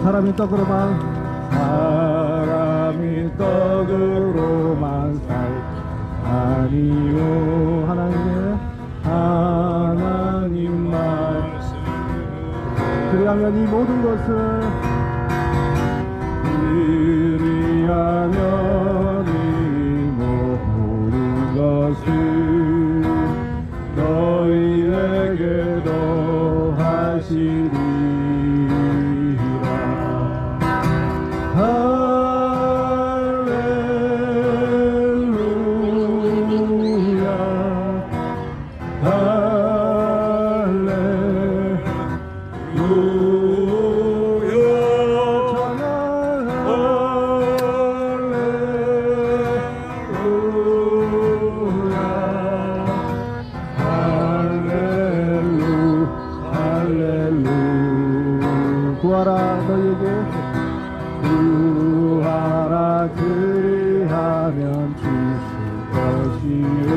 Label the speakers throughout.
Speaker 1: 사람이 떡으로만 살 아니요 하나님 말씀 그리하면 이 모든 것을 너희에게도 하시리라. 구하라 그리하면 주실 것이요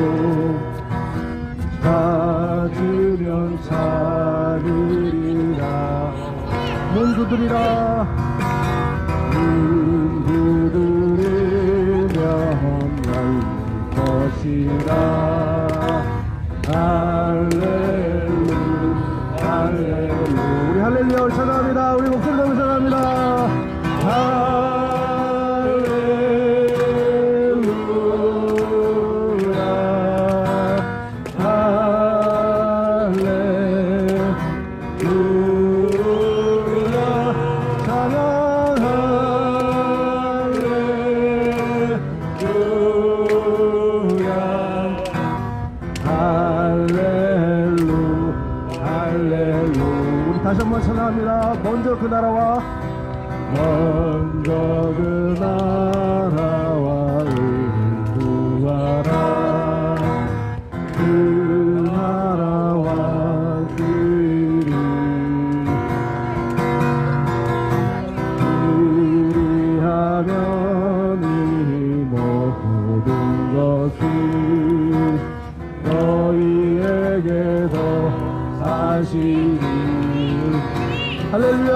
Speaker 1: 찾으면 찾으리라. 문 두드리라. 문 두드리면 열릴 것이라. 할렐루야. 우리 할렐루야를 찬양합니다. 우리 목소리 내고 찬양합니다. 다시 한번 찬양합니다. 먼저 그 나라와 의를 구하라. 그 나라와 그 일을 그리하면 이 모든 것을 너희에게도 사실이. 할렐루야.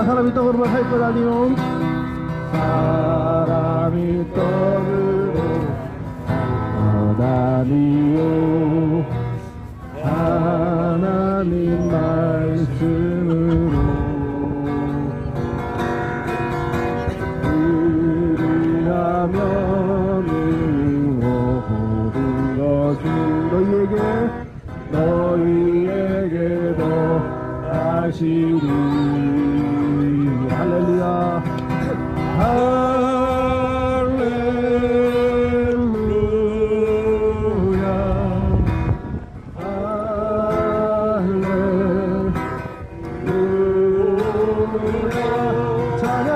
Speaker 1: 사람이 떡으로만 살 것 아니요 사람이 떡으로 살 것 아니요 하나님 말씀으로 그리하면 모든 것을 너희에게도 하시리. 할렐루야. 할렐루야. 할렐루야. 찬양.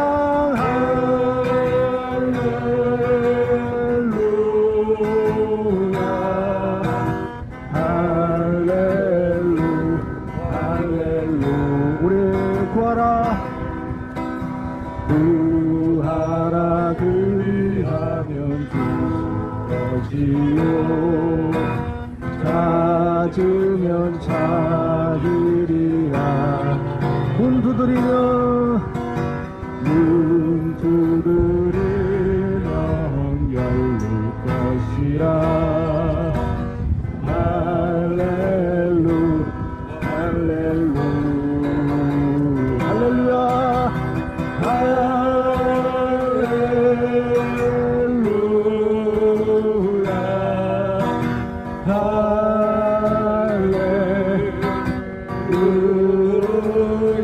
Speaker 1: 할렐루야. 우리 구하라. 구하라 그리하면 주실 것이요 찾으면 찾으리라. 문 두드리면 열릴 것이라. 할렐루야. 할렐루야.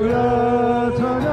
Speaker 1: 할렐루야. 찬양.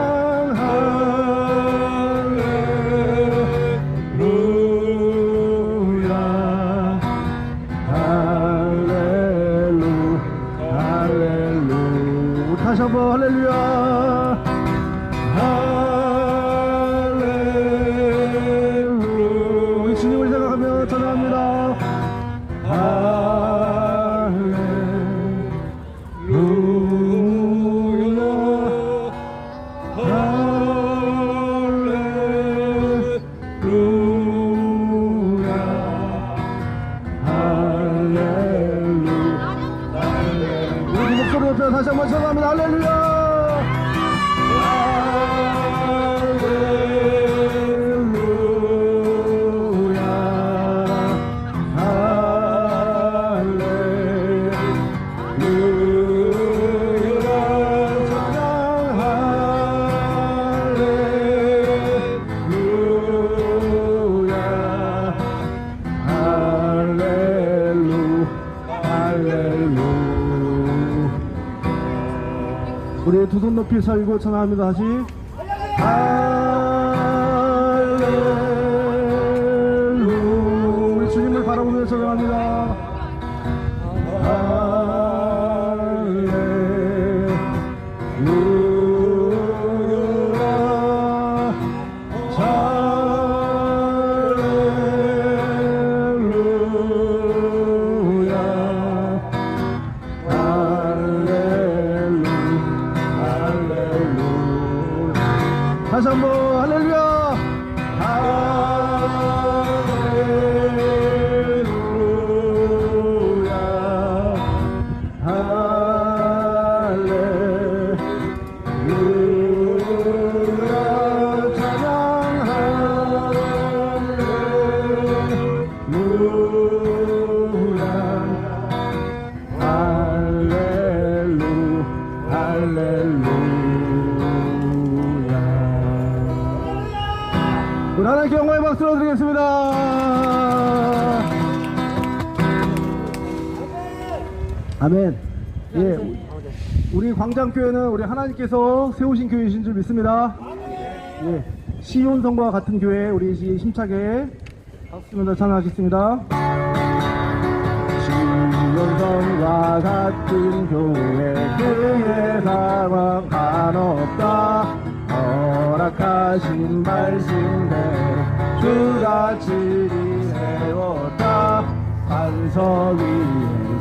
Speaker 1: 높이 설고 찬양합니다. 다시 할렐루야. 우리 주님을 바라보며 찬양합니다. 다시 한번 할렐루야. 할렐루야. 할렐루야. 찬양 할렐루야. 할렐루야. 우리 하나님께 영광의 박수로 드리겠습니다. 아멘. 예, 우리 광장교회는 우리 하나님께서 세우신 교회이신 줄 믿습니다. 예, 시온성과 같은 교회 우리 힘차게 박수 치면서 찬양하겠습니다. 시온성과 같은 교회 그의 상황 한없다. 허락하신 말씀대로 주가 지리해왔다. 반석 위에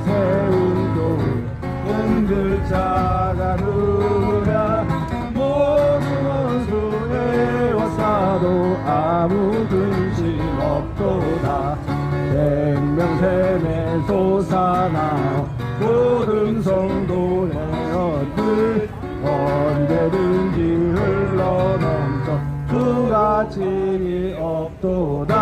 Speaker 1: 세운 교회 은글자가 누구랴. 모든 원수에 와사도 아무 근심 없도다. 생명샘에 솟아나 모든 성도의 얻을 언제든지 흘러넘쳐 주가 진이 없도다.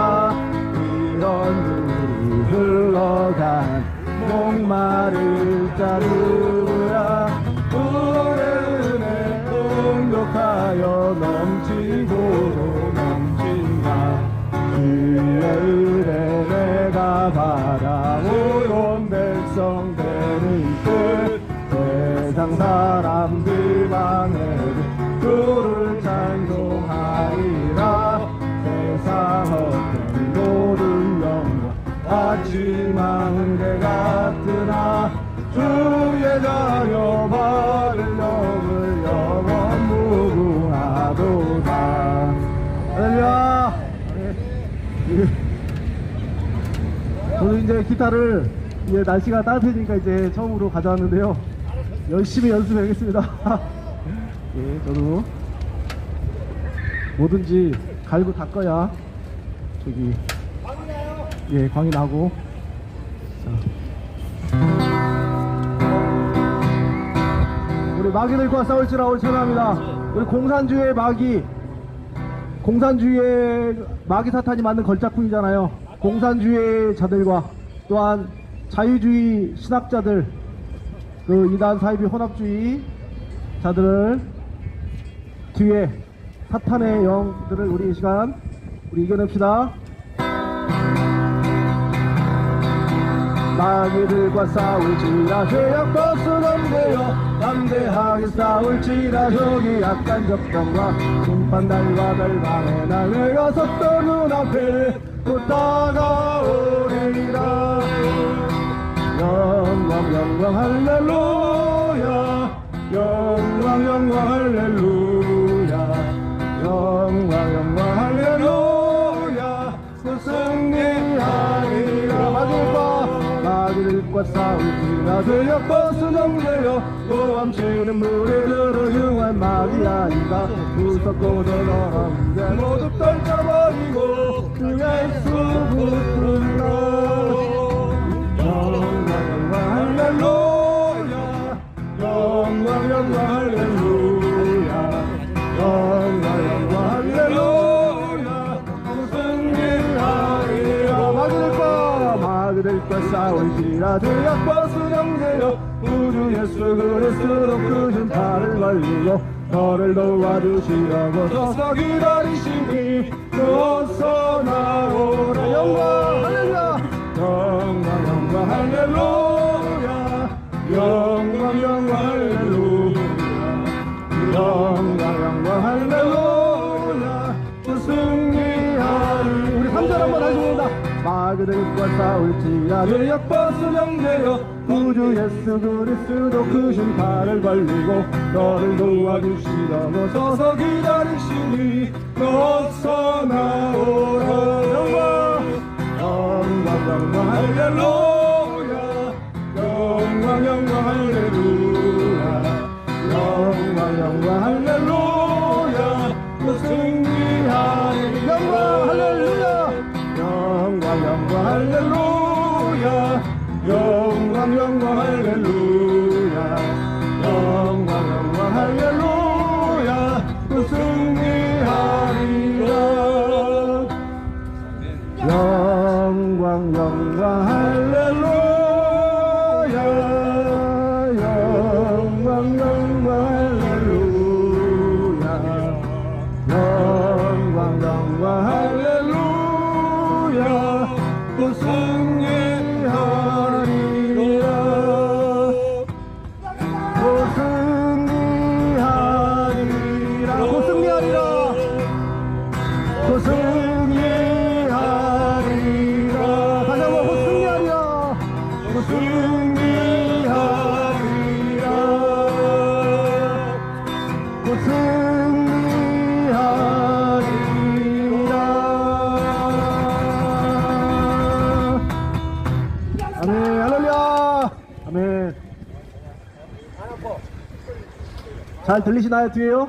Speaker 1: 이런 물이 흘러간 목마를 자루야. 은혜 은혜 공격하여 넘치고도 넘친다. 주의 은혜 내가 바라오온 백성 되는 뜻. 세상 사람들 방에도 주를 찬송하리라. 세상 어떤 모든 영광 아침한 개 같으나 주의 자녀 받을 영을 영원 무궁하도다. 할렐루야. 저는 이제 기타를 이제 날씨가 따뜻해지니까 이제 처음으로 가져왔는데요. 열심히 연습해야겠습니다. 예, 저도 뭐든지 갈고 닦아야 저기 예, 광이 나고. 자. 우리 마귀들과 싸울지라 우리 찬양합니다. 우리 공산주의의 공산주의의 마귀 사탄이 만든 걸작품이잖아요. 공산주의 자들과 또한 자유주의 신학자들, 그 이단 사이비 혼합주의 자들을 뒤에 사탄의 영들을 우리 이 시간 우리 이겨냅시다. 마귀들과 싸울지라 죄악버스 넘겨요. 담대하게 싸울지라 저기 약간 적당과 심판날과 멸망의 날 내가 섰던 눈앞에 또 다가오리라. 영광 영광 할렐루야. 영광 영광 할렐루야. 영광 영광 할렐루야. 또 승리하리라. 마귀들과 싸울지라 죄악버스 넘겨요. 고함 치는 물에 들어 흉한 마귀 아닌가. 무섭고도 너런데 모두 떨쳐버리고 그 예수 붙들라. 영광 영광 할렐루야. 영광 영광 할렐루야. 영광 영광 할렐루야. 승리하리라. 마귀들과 싸울지라 죄악버스 넘겨요. 우주 예수 그리스도 그 심판을 걸리고 너를 도와주시려고 서서 기다리시니 어서 나오라. 영광 할렐루야. 영광 영광 할렐루야. 영광 영광 할렐루야. 영광 할렐루야 또 승리하리. 우리 3절 한번 다시 부른다. 마귀들과 싸울지라도 약버스 명되어 구주 예수 그리스도 그 심판을 걸리고 너를 도와주시려고 서서 기다리시니 어서 나오라. 영광 할렐루야 영광 할렐루야 영광 할렐루야 또 승리하리. 영광 할렐루야 영광 할렐루야 영광 할렐루야 영광 할렐루야 또 승리하리라. 영광 할렐루야 영광 할렐루야 영광 할렐루야 또 승리하리라. 또 승리하리라. 또 승리하리라. 또 승리하리라. 다시 한번 곧 승리하리라. 또 승리하리라. 또 승리하리라. 아멘. 할렐루야. 아멘. 잘 들리시나요? 뒤에요?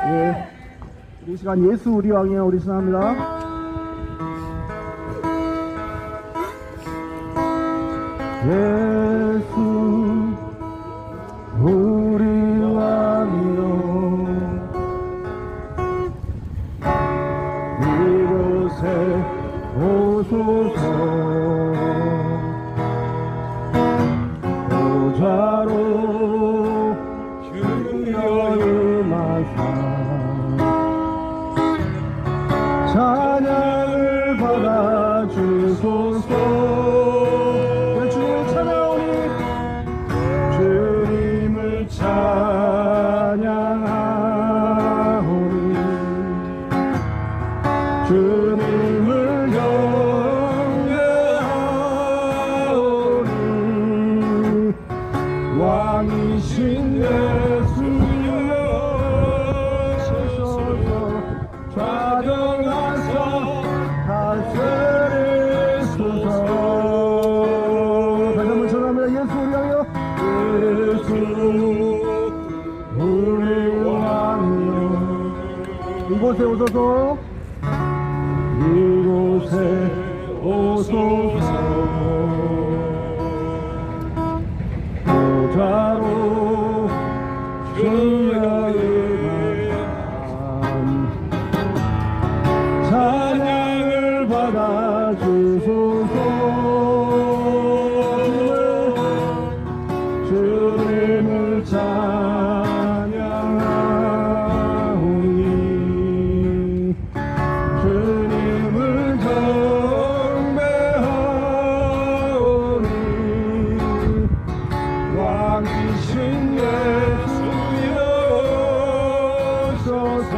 Speaker 1: 예. 이 시간 예수 우리 왕이여 우리 신합니다. 예수 우리 왕이여 이곳에 오소서. 보좌로 주여 임하사 찬양을 받아주소서. 주님을 찬양하오니 주님을 찬양하오니 주님을 경배하오니 왕이신 예수여 오소서. 좌정하사 다스리소서. 다시 한번 전합니다. 예수 우리 왕이여 예수 우리 왕이여 이곳에 오소서. 이곳에 오소서. 보좌로 주여의 찬양을 받아주소서. 주님을 찬양하오니 주님을 경배하오니 왕이신 예수여 오소서.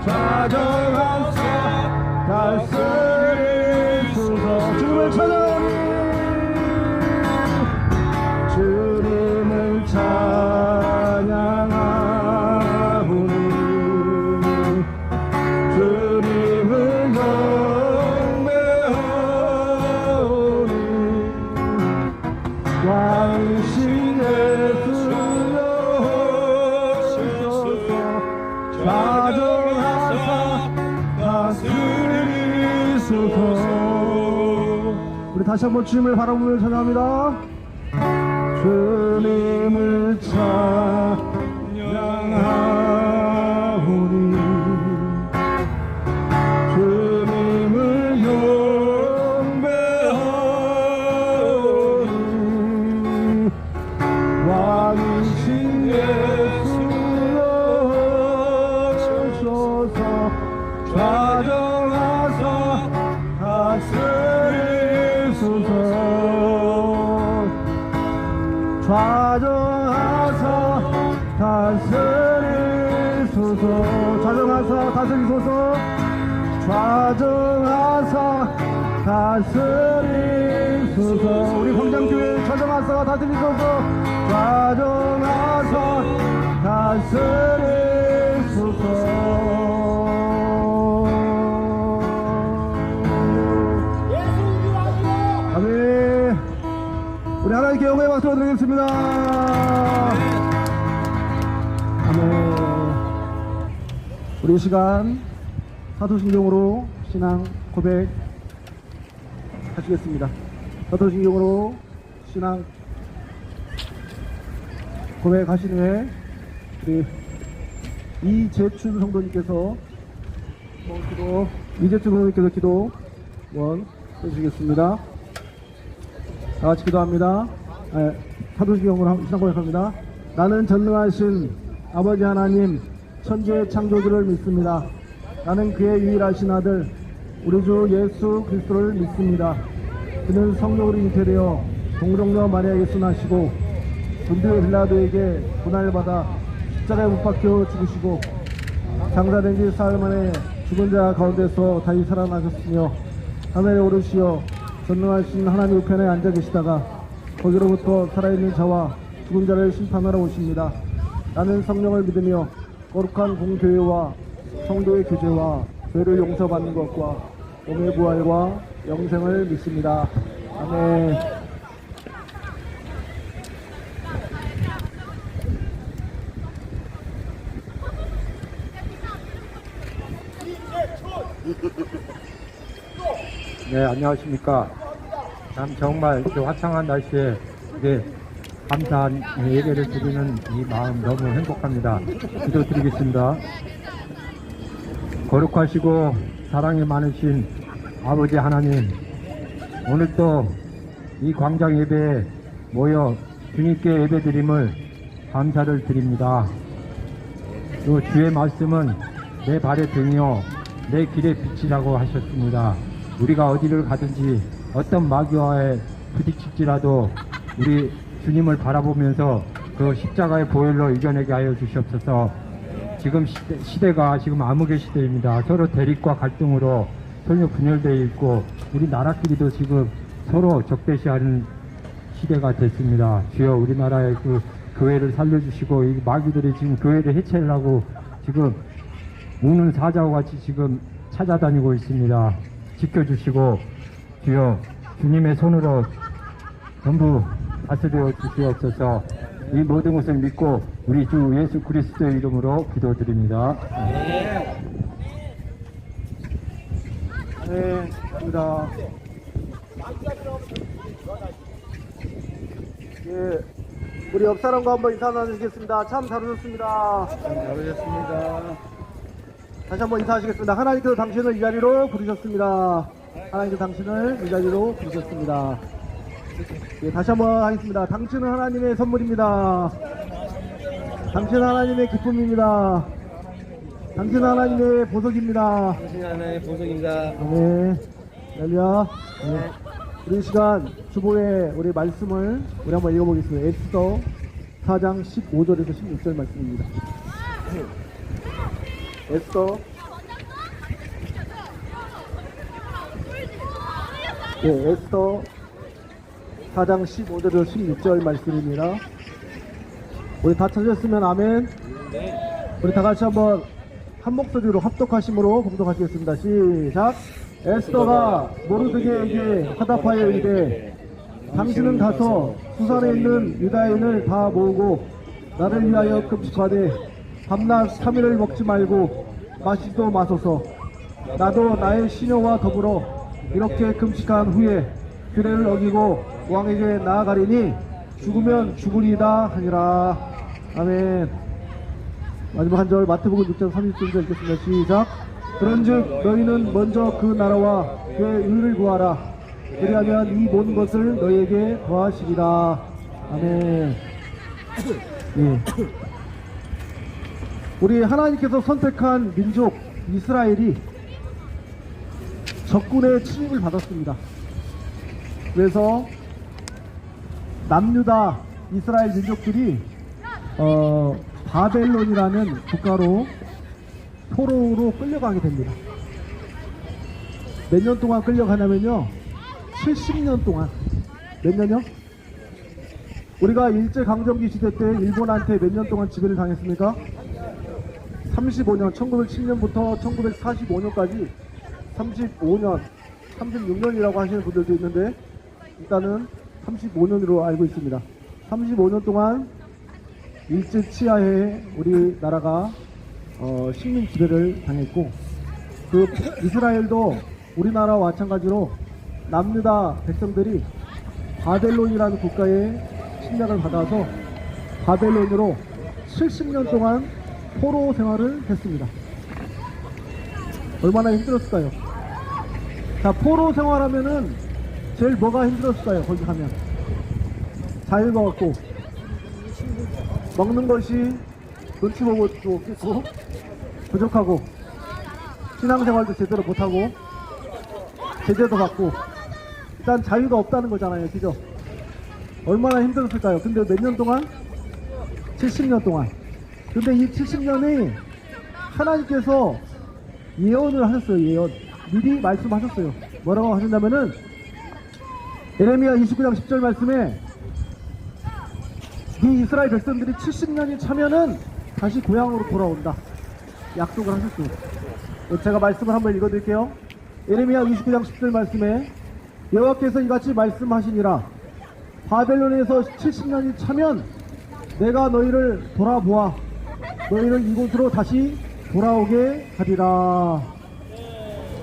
Speaker 1: 좌정하사 다스리소서. 주님을 찬양하오니 주님을 찬양하오니 주님을 경배하오니 왕이신 예수여 오소서. 좌정하사 다스리소서. 우리 다시 한번 주님을 바라보며 찬양합니다. 주님을 찬양하오니 주님을 경배하오니 왕이신 예수여 오소서. 좌정하사 다스리소서. 좌정하사 다스리소서. 주소서. 좌정하사 다스리소서. 좌정하사 다스리소서. 우리 광장교회 좌정하사 다스리소서. 좌정하사 다스리소서. 아멘. 우리 하나님께 영광의 박수 드리겠습니다. 아멘. 우리 이 시간 사도신경으로 신앙 고백 하시겠습니다. 사도신경으로 신앙 고백하신 후에 우리 이재춘 성도님께서 이재춘 성도님께서 기도 해주시겠습니다. 다 같이 기도합니다. 사도신경으로 신앙 고백합니다. 나는 전능하신 아버지 하나님 천지의 창조주를 믿습니다. 나는 그의 유일하신 아들 우리 주 예수 그리스도를 믿습니다. 그는 성령으로 잉태되어 동정녀 마리아에게 순하시고 본디오 빌라도에게 고난을 받아 십자가에 못 박혀 죽으시고 장사된 지 사흘 만에 죽은 자 가운데서 다시 살아나셨으며 하늘에 오르시어 전능하신 하나님 우편에 앉아 계시다가 거기로부터 살아있는 자와 죽은 자를 심판하러 오십니다. 나는 성령을 믿으며 거룩한 공교회와 성도의 교제와 죄를 용서받는 것과 몸의 부활과 영생을 믿습니다. 아멘.
Speaker 2: 네, 안녕하십니까. 참 정말 이렇게 화창한 날씨에 이렇게 감사한 예배를 드리는 이 마음 너무 행복합니다. 기도드리겠습니다. 거룩하시고 사랑이 많으신 아버지 하나님, 오늘 또 이 광장 예배에 모여 주님께 예배드림을 감사를 드립니다. 또 주의 말씀은 내 발의 등이요 내 길의 빛이라고 하셨습니다. 우리가 어디를 가든지 어떤 마귀와에 부딪힐지라도 우리 주님을 바라보면서 그 십자가의 보혈로 이겨내게 하여 주시옵소서. 지금 시대가 지금 암흑의 시대입니다. 서로 대립과 갈등으로 서로 분열되어 있고 우리 나라끼리도 지금 서로 적대시하는 시대가 됐습니다. 주여 우리나라의 그 교회를 살려주시고 이 마귀들이 지금 교회를 해체하려고 지금 우는 사자와 같이 지금 찾아다니고 있습니다. 지켜주시고 주여 주님의 손으로 전부 다스려 주시옵소서. 이 모든 것을 믿고 우리 주 예수 그리스도의 이름으로 기도드립니다.
Speaker 1: 네, 감사합니다. 예, 우리 옆 사람과 한번 인사 나누시겠습니다. 참 잘 오셨습니다.
Speaker 2: 잘 오셨습니다.
Speaker 1: 다시 한번 인사하시겠습니다. 하나님께서 당신을 이 자리로 부르셨습니다. 하나님께서 당신을 이 자리로 부르셨습니다. 예, 다시 한번 하겠습니다. 당신은 하나님의 선물입니다. 당신은 하나님의 기쁨입니다. 당신은 하나님의 보석입니다.
Speaker 3: 당신 하나의 보석입니다.
Speaker 1: 네, 할렐루야. 네. 우리 이 시간 주보의 우리 말씀을 우리 한번 읽어보겠습니다. 에스더 4장 15절에서 16절 말씀입니다. 에스더 에스더 4장 15절에서 16절 말씀입니다. 우리 다 찾으셨으면 아멘. 우리 다 같이 한번 한 목소리로 합독하심으로 봉독하시겠습니다. 시작. 에스더가 모르드게에게 화답하여 이르되 당신은 가서 수산에 있는 유다인을 다 모으고 나를 위하여 금식하되 밤낮 3일을 먹지 말고 마시지도 마소서. 나도 나의 시녀와 더불어 이렇게 금식한 후에 규례를 어기고 왕에게 나아가리니 죽으면 죽으리이다 하니라. 아멘. 마지막 한 절 마태복음 6장 30절 읽겠습니다. 시작. 그런즉 너희는 먼저 그 나라와 그의 의를 구하라. 그리하면 이 모든 것을 너희에게 더하시리라. 아멘. 예. 우리 하나님께서 선택한 민족 이스라엘이 적군의 침입을 받았습니다. 그래서 남유다 이스라엘 민족들이 바벨론이라는 국가로 포로로 끌려가게 됩니다. 몇 년 동안 끌려가냐면요, 70년 동안. 몇 년요? 우리가 일제강점기 시대 때 일본한테 몇 년 동안 지배를 당했습니까? 35년, 1910년부터 1945년까지 35년, 36년이라고 하시는 분들도 있는데 일단은 35년으로 알고 있습니다. 35년 동안 일제 치하에 우리나라가 식민 지배를 당했고, 그 이스라엘도 우리나라와 마찬가지로 남유다 백성들이 바벨론이라는 국가의 침략을 받아서 바벨론으로 70년 동안 포로 생활을 했습니다. 얼마나 힘들었을까요? 자, 포로 생활하면은 제일 뭐가 힘들었을까요? 거기 가면 자유가 없고, 먹는 것이 눈치 보고 없겠고, 부족하고, 신앙생활도 제대로 못하고, 제재도 받고, 일단 자유가 없다는 거잖아요. 그죠? 얼마나 힘들었을까요? 근데 몇 년 동안? 70년 동안. 근데 이 70년이 하나님께서 예언을 하셨어요. 예언. 미리 말씀하셨어요. 뭐라고 하셨냐면은 예레미야 29장 10절 말씀에 이 이스라엘 백성들이 70년이 차면은 다시 고향으로 돌아온다, 약속을 하셨어요. 제가 말씀을 한번 읽어드릴게요. 예레미야 29장 10절 말씀에 여호와께서 이같이 말씀하시니라. 바벨론에서 70년이 차면 내가 너희를 돌아보아 너희를 이곳으로 다시 돌아오게 하리라.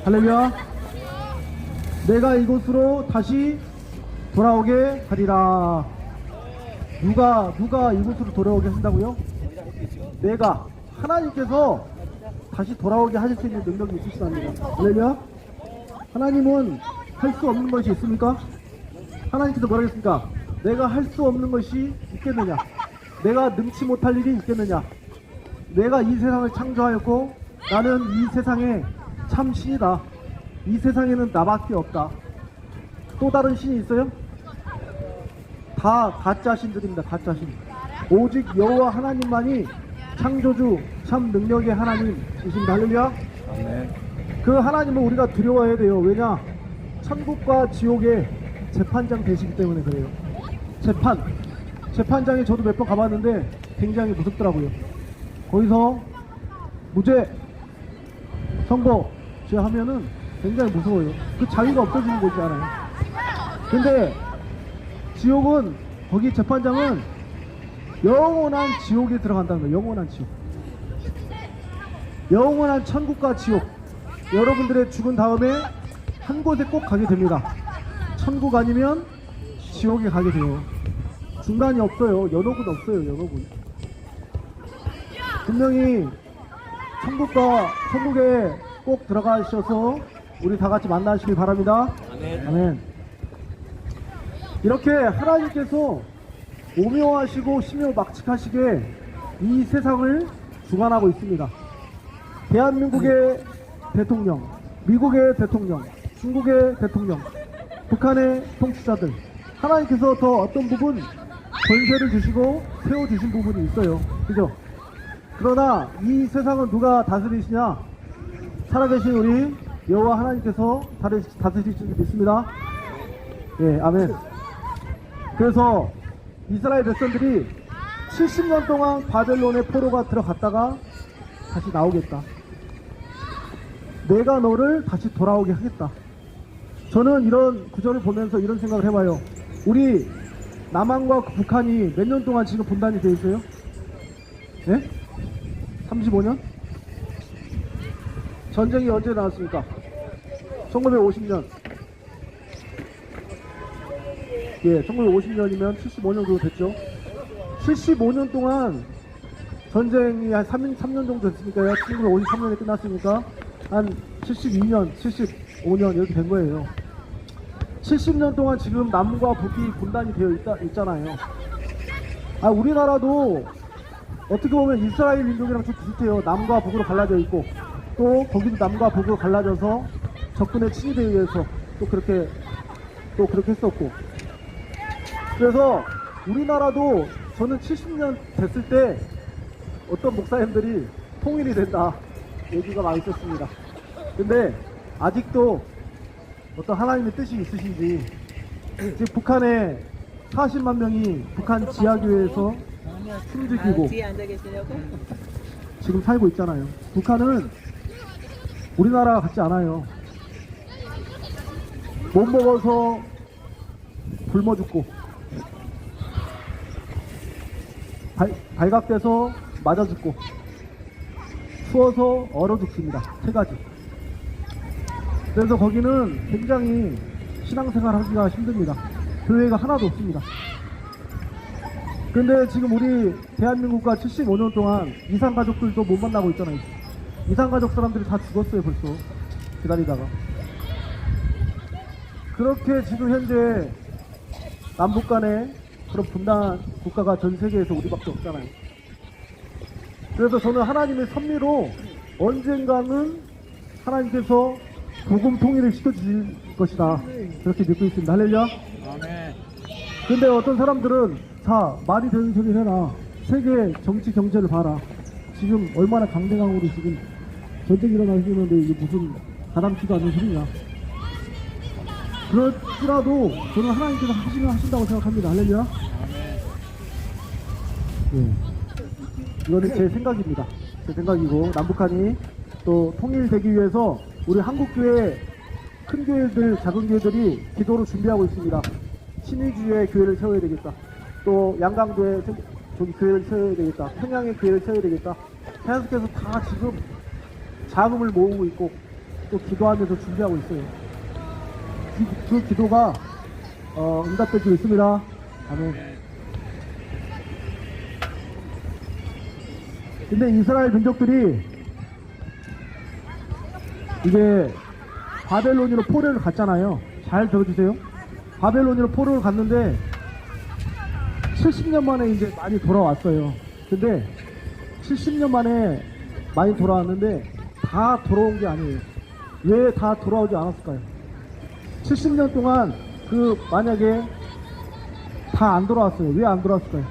Speaker 1: 할렐루야. 내가 이곳으로 다시 돌아오게 하리라. 누가 이곳으로 돌아오게 한다고요? 내가, 하나님께서 다시 돌아오게 하실 수 있는 능력이 있으시답니다. 할렐루야. 하나님은 할 수 없는 것이 있습니까? 하나님께서 뭐라고 했습니까? 내가 할 수 없는 것이 있겠느냐? 내가 능치 못할 일이 있겠느냐? 내가 이 세상을 창조하였고 나는 이 세상의 참 신이다. 이 세상에는 나밖에 없다. 또 다른 신이 있어요? 다 가짜 신들입니다. 가짜 신. 오직 여호와 하나님만이 창조주, 참 능력의 하나님이십니다. 할렐루야.
Speaker 2: 아멘.
Speaker 1: 그 하나님을 우리가 두려워해야 돼요. 왜냐? 천국과 지옥의 재판장 되시기 때문에 그래요. 재판장에 저도 몇 번 가봤는데 굉장히 무섭더라고요. 거기서 무죄 선고 하면은 굉장히 무서워요. 그 자유가 없어지는 거지 않아요. 근데 지옥은, 거기 재판장은 영원한 지옥에 들어간다는 거예요. 영원한 지옥. 영원한 천국과 지옥. 여러분들의 죽은 다음에 한 곳에 꼭 가게 됩니다. 천국 아니면 지옥에 가게 돼요. 중간이 없어요. 연옥은 없어요. 연옥은. 분명히 천국에 꼭 들어가셔서 우리 다 같이 만나시길 바랍니다. 아멘. 아멘. 이렇게 하나님께서 오묘하시고 심요막측하시게 이 세상을 주관하고 있습니다. 대한민국의 대통령, 미국의 대통령, 중국의 대통령, 북한의 통치자들, 하나님께서 더 어떤 부분 권세를 주시고 세워주신 부분이 있어요. 그죠? 그러나 이 세상은 누가 다스리시냐? 살아계신 우리 여호와 하나님께서 다스리실 줄 믿습니다. 예, 아멘. 그래서 이스라엘 백성들이 70년 동안 바벨론의 포로가 들어갔다가 다시 나오겠다. 내가 너를 다시 돌아오게 하겠다. 저는 이런 구절을 보면서 이런 생각을 해봐요. 우리 남한과 북한이 몇 년 동안 지금 분단이 되어 있어요? 예? 35년? 전쟁이 언제 나왔습니까? 1950년. 예, 1950년이면 75년 정도 됐죠. 75년 동안 전쟁이 한 3년 정도 됐으니까요. 1953년에 끝났으니까 한 72년, 75년 이렇게 된 거예요. 70년 동안 지금 남과 북이 분단이 되어 있잖아요. 우리나라도 어떻게 보면 이스라엘 민족이랑 좀 비슷해요. 남과 북으로 갈라져 있고, 또 거기도 남과 북으로 갈라져서 적군의 침입에 의해서 또 그렇게 했었고. 그래서 우리나라도 저는 70년 됐을 때 어떤 목사님들이 통일이 된다, 얘기가 많이 있었습니다. 근데 아직도 어떤 하나님의 뜻이 있으신지, 지금 북한에 40만 명이 북한 지하교회에서 숨죽이고
Speaker 3: 뒤에 앉아 계시려고?
Speaker 1: 지금 살고 있잖아요. 북한은 우리나라 같지 않아요. 못 먹어서 굶어 죽고, 발각돼서 맞아 죽고, 추워서 얼어 죽습니다. 세 가지. 그래서 거기는 굉장히 신앙생활 하기가 힘듭니다. 교회가 하나도 없습니다. 근데 지금 우리 대한민국과 75년 동안 이산가족들도 못 만나고 있잖아요. 이산가족 사람들이 다 죽었어요, 벌써. 기다리다가. 그렇게 지금 현재 남북 간에 그런 분단 국가가 전 세계에서 우리밖에 없잖아요. 그래서 저는 하나님의 섭리로 언젠가는 하나님께서 복음 통일을 시켜주실 것이다, 그렇게 믿고 있습니다. 할렐루야. 근데 어떤 사람들은 자, 말이 되는 소리를 해라, 세계 정치 경제를 봐라, 지금 얼마나 강대강으로 지금 전쟁이 일어나시는데 이게 무슨 가담치도 않는 소리냐. 그렇더라도 저는 하나님께서 하신다고 생각합니다. 할렐루야. 예. 이거는 제 생각입니다. 제 생각이고, 남북한이 또 통일되기 위해서 우리 한국교회 큰 교회들, 작은 교회들이 기도로 준비하고 있습니다. 신의주의 교회를 세워야 되겠다, 또 양강도에 저기 교회를 세워야 되겠다, 평양에 교회를 세워야 되겠다, 계속해서 다 지금 자금을 모으고 있고 또 기도하면서 준비하고 있어요. 그 기도가 응답되고 있습니다. 아멘. 근데 이스라엘 민족들이 이제 바벨론으로 포로를 갔잖아요. 잘 들어주세요. 바벨론으로 포로를 갔는데 70년 만에 이제 많이 돌아왔어요. 근데 70년 만에 많이 돌아왔는데 다 돌아온 게 아니에요. 왜 다 돌아오지 않았을까요? 70년 동안 만약에 다 안 돌아왔어요. 왜 안 돌아왔을까요?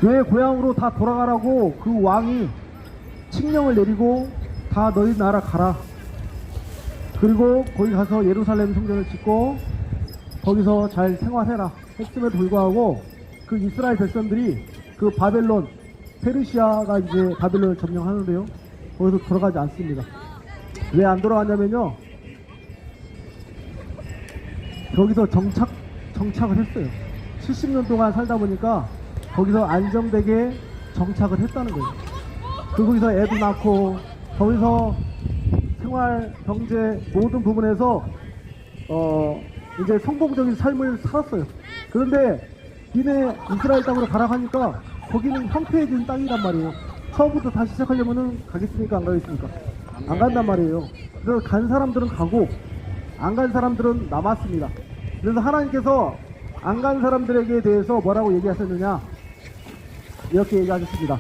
Speaker 1: 왜 고향으로 다 돌아가라고 그 왕이 칙령을 내리고 다 너희 나라 가라, 그리고 거기 가서 예루살렘 성전을 짓고 거기서 잘 생활해라 했음에도 불구하고 그 이스라엘 백성들이 그 바벨론, 페르시아가 이제 바벨론을 점령하는데요, 거기서 돌아가지 않습니다. 왜 안 돌아갔냐면요, 거기서 정착을 했어요. 70년 동안 살다 보니까 거기서 안정되게 정착을 했다는 거예요. 거기서 애도 낳고 거기서 생활, 경제 모든 부분에서 이제 성공적인 삶을 살았어요. 그런데 니네 이스라엘 땅으로 가라고 하니까 거기는 황폐해진 땅이란 말이에요. 처음부터 다시 시작하려면은 가겠습니까? 안 가겠습니까? 안 간단 말이에요. 그래서 간 사람들은 가고 안 간 사람들은 남았습니다. 그래서 하나님께서 안 간 사람들에게 대해서 뭐라고 얘기하셨느냐, 이렇게 얘기하셨습니다.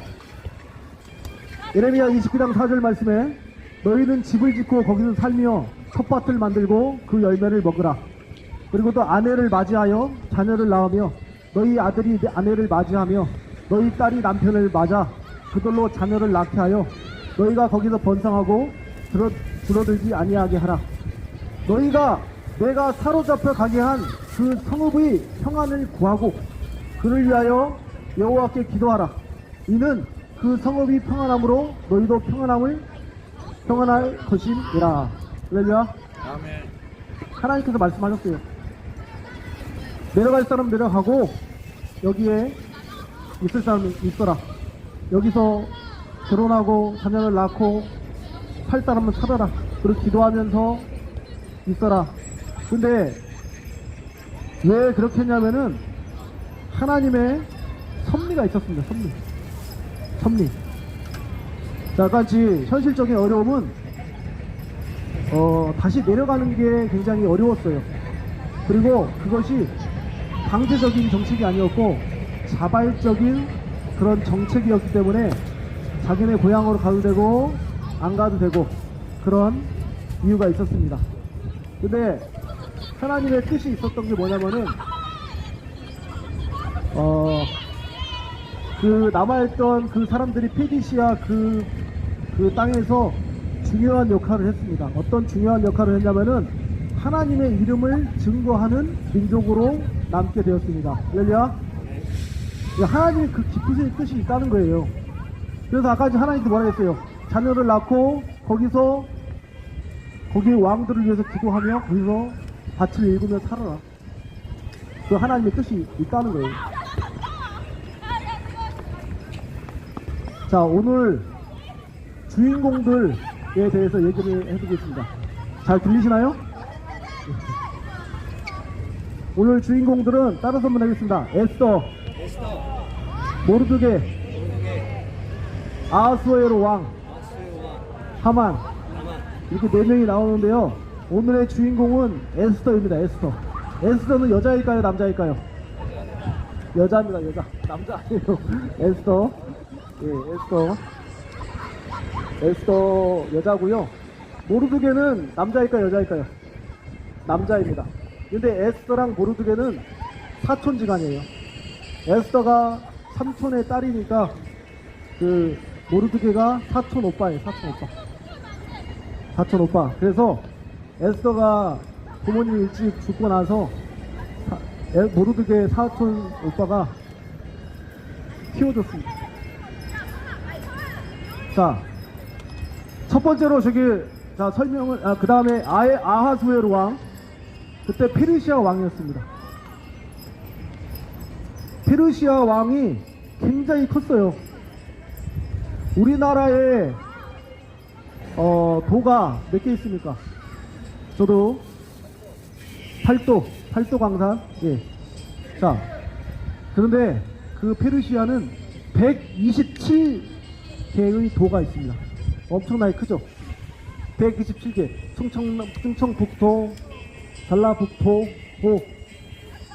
Speaker 1: 예레미야 29장 4절 말씀에 너희는 집을 짓고 거기서 살며 텃밭을 만들고 그 열매를 먹으라. 그리고 또 아내를 맞이하여 자녀를 낳으며 너희 아들이 아내를 맞이하며 너희 딸이 남편을 맞아 그들로 자녀를 낳게 하여 너희가 거기서 번성하고 줄어들지 아니하게 하라. 너희가 내가 사로잡혀 가게 한 그 성읍의 평안을 구하고 그를 위하여 여호와께 기도하라. 이는 그 성읍이 평안함으로 너희도 평안할 것임이라. 할렐루야.
Speaker 4: 아멘.
Speaker 1: 하나님께서 말씀하셨어요. 내려갈 사람 내려가고 여기에 있을 사람 있어라. 여기서 결혼하고 자녀를 낳고 살 사람은 살아라. 그리고 기도하면서 있어라. 근데 왜 그렇게 했냐면은 하나님의 섭리가 있었습니다. 섭리. 자, 같이 현실적인 어려움은 다시 내려가는 게 굉장히 어려웠어요. 그리고 그것이 강제적인 정책이 아니었고 자발적인 그런 정책이었기 때문에 자기네 고향으로 가도 되고 안 가도 되고 그런 이유가 있었습니다. 근데 하나님의 뜻이 있었던 게 뭐냐면은 그 남아있던 그 사람들이 페디시아 그 그 땅에서 중요한 역할을 했습니다. 어떤 중요한 역할을 했냐면은 하나님의 이름을 증거하는 민족으로 남게 되었습니다. 할렐루야. 하나님의 그 깊으신 뜻이 있다는 거예요. 그래서 아까 하나님께 뭐라 했어요? 자녀를 낳고 거기에 왕들을 위해서 기도하며 거기서 밭을 일구며 살아라. 그 하나님의 뜻이 있다는 거예요. 자, 오늘 주인공들에 대해서 얘기를 해보겠습니다. 잘 들리시나요? 오늘 주인공들은 따라서 한번 하겠습니다. 에스더, 모르드게, 아하수에로 왕, 하만, 이렇게 4명이 나오는데요. 오늘의 주인공은 에스더입니다. 에스더. 에스더는 여자일까요? 남자일까요? 여자입니다. 여자. 남자예요. 에스더. 예, 에스더 여자고요. 모르드게는 남자일까요? 여자일까요? 남자입니다. 근데 에스더랑 모르드게는 사촌지간이에요. 에스더가 삼촌의 딸이니까 그 모르드게가 사촌 오빠예요. 사촌 오빠. 그래서 에스더가 부모님이 일찍 죽고 나서 모르드게 사촌 오빠가 키워줬습니다. 자, 첫 번째로 설명을, 그 다음에 아하수에로 왕, 그때 페르시아 왕이었습니다. 페르시아 왕이 굉장히 컸어요. 우리나라에 도가 몇 개 있습니까? 저도 팔도 광산. 예. 자, 그런데 그 페르시아는 127개의 도가 있습니다. 엄청나게 크죠? 127개. 충청북도, 전라북도,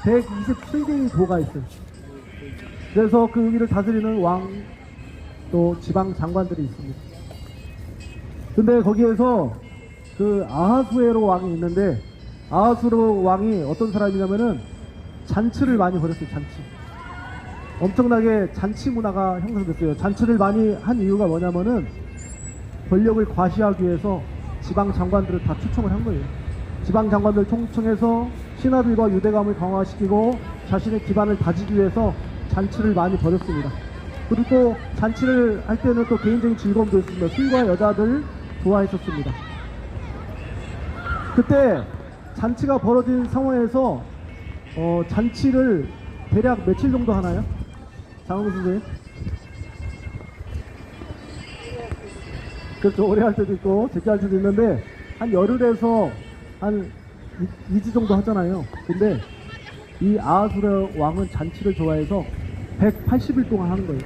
Speaker 1: 127개의 도가 있어요. 그래서 그 여기를 다스리는 왕, 또 지방 장관들이 있습니다. 근데 거기에서 그 아하수에로 왕이 있는데, 아하수에로 왕이 어떤 사람이냐면은 잔치를 많이 벌였어요. 잔치. 엄청나게 잔치 문화가 형성됐어요. 잔치를 많이 한 이유가 뭐냐면은 권력을 과시하기 위해서 지방 장관들을 다 초청을 한 거예요. 지방 장관들 총청해서 신하들과 유대감을 강화시키고 자신의 기반을 다지기 위해서 잔치를 많이 벌였습니다. 그리고 또 잔치를 할 때는 또 개인적인 즐거움도 있습니다. 술과 여자들 좋아했었습니다. 그때 잔치가 벌어진 상황에서 잔치를 대략 며칠 정도 하나요? 장훈 선생님? 그렇죠. 오래 할 때도 있고 적게 할 때도 있는데 한 열흘에서 한 2주 정도 하잖아요. 근데 이 아하수르 왕은 잔치를 좋아해서 180일 동안 하는 거예요.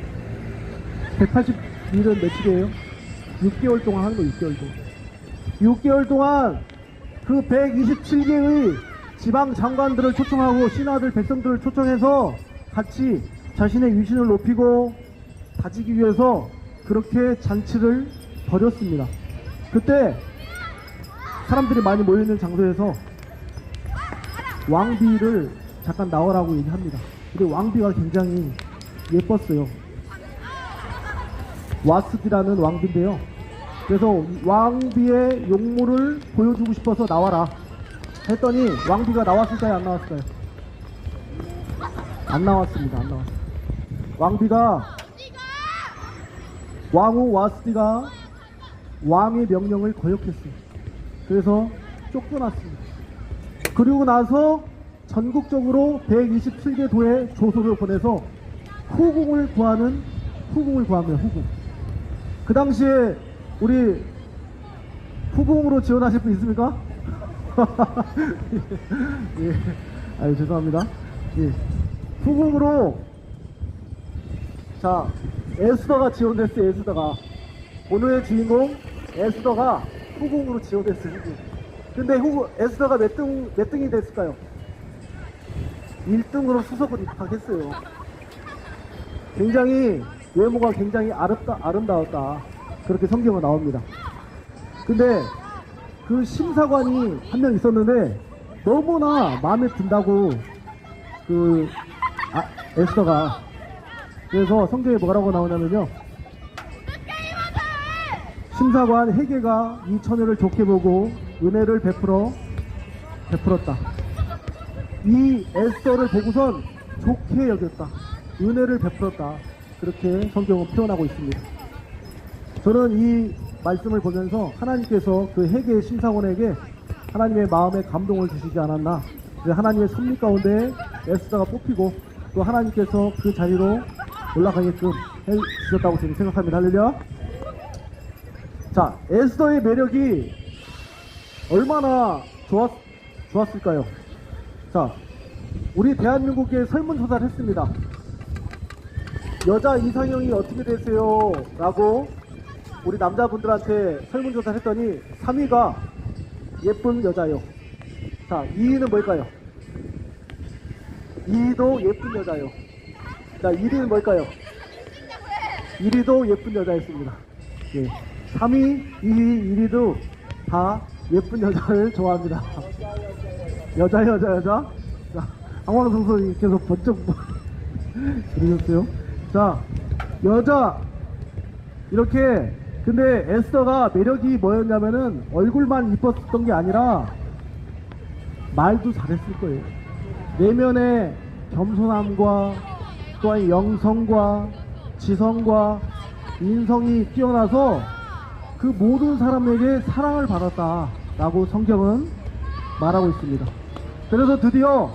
Speaker 1: 180일은 며칠이에요? 6개월 동안 하는 거예요. 6개월 동안. 6개월 동안 그 127개의 지방 장관들을 초청하고 신하들, 백성들을 초청해서 같이 자신의 위신을 높이고 다지기 위해서 그렇게 잔치를 벌였습니다. 그때 사람들이 많이 모여있는 장소에서 왕비를 잠깐 나오라고 얘기합니다. 근데 왕비가 굉장히 예뻤어요. 와스디라는 왕비인데요. 그래서 왕비의 용모를 보여주고 싶어서 나와라 했더니 왕비가 나왔을까요? 안 나왔을까요? 안 나왔습니다. 안 나왔어요. 왕후 와스디가 왕의 명령을 거역했어요. 그래서 쫓겨났습니다. 그리고 나서 전국적으로 127개 도에 조소를 보내서 후궁을 구합니다. 후궁. 그 당시에 우리 후궁으로 지원하실 분 있습니까? 예. 아유, 죄송합니다. 예. 후궁으로, 자, 에스더가 지원됐어요. 에스더가. 오늘의 주인공 에스더가 후궁으로 지원됐어요. 근데 에스더가 몇 등이 됐을까요? 1등으로 수석을 입학했어요. 굉장히 외모가 굉장히 아름다웠다. 그렇게 성경에 나옵니다. 근데 그 심사관이 한 명 있었는데 너무나 마음에 든다고 에스더가. 그래서 성경에 뭐라고 나오냐면요, 심사관 헤게가 이 처녀를 좋게 보고 은혜를 베풀었다. 이 에스더를 보고선 좋게 여겼다. 은혜를 베풀었다. 그렇게 성경은 표현하고 있습니다. 저는 이 말씀을 보면서 하나님께서 그 헤게 심사관에게 하나님의 마음에 감동을 주시지 않았나. 하나님의 섭리 가운데 에스더가 뽑히고 또 하나님께서 그 자리로 올라가게끔 해주셨다고 저는 생각합니다. 할렐루야. 자, 에스더의 매력이 얼마나 좋았을까요? 자, 우리 대한민국에 설문조사를 했습니다. 여자 이상형이 어떻게 되세요? 라고 우리 남자분들한테 설문조사를 했더니 3위가 예쁜 여자요. 자, 2위는 뭘까요? 2위도 예쁜 여자요. 자, 1위는 뭘까요? 1위도 예쁜 여자였습니다. 예. 3위, 2위, 1위도 다 예쁜 여자를 좋아합니다. 여자. 자, 황원호 선수님께서 번쩍 그러셨어요. 자, 여자. 이렇게, 근데 에스더가 매력이 뭐였냐면은 얼굴만 이뻤던 게 아니라 말도 잘했을 거예요. 내면의 겸손함과 또한 영성과 지성과 인성이 뛰어나서 그 모든 사람에게 사랑을 받았다라고 성경은 말하고 있습니다. 그래서 드디어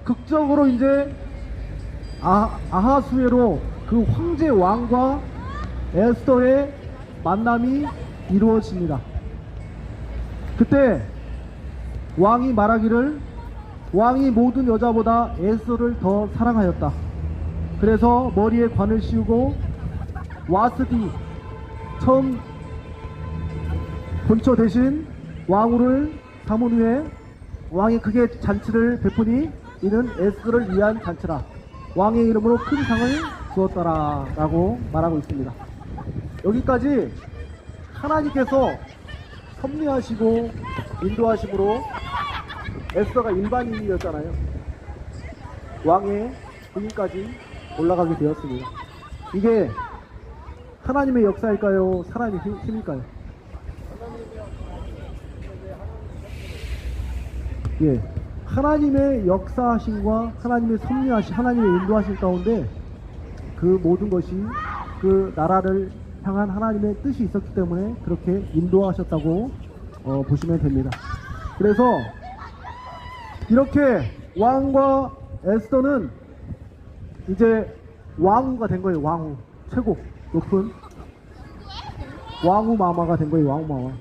Speaker 1: 극적으로 이제 아하수에로 그 황제 왕과 에스더의 만남이 이루어집니다. 그때 왕이 말하기를 왕이 모든 여자보다 에스더를 더 사랑하였다. 그래서 머리에 관을 씌우고 와스디 처음 본처 대신 왕후를 삼은 후에 왕이 크게 잔치를 베푸니 이는 에스더를 위한 잔치라. 왕의 이름으로 큰 상을 주었더라 라고 말하고 있습니다. 여기까지 하나님께서 섭리하시고 인도하심으로 에스더가 일반인이었잖아요. 왕의 군인까지 올라가게 되었습니다. 이게 하나님의 역사일까요? 사람의 힘일까요? 예, 하나님의 역사하심과 하나님의 섭리하심, 하나님의 인도하심 가운데 그 모든 것이 그 나라를 향한 하나님의 뜻이 있었기 때문에 그렇게 인도하셨다고 보시면 됩니다. 그래서 이렇게 왕과 에스더는 이제 왕후가 된 거예요. 왕후, 최고 높은 왕후 마마가 된 거예요. 왕후 마마.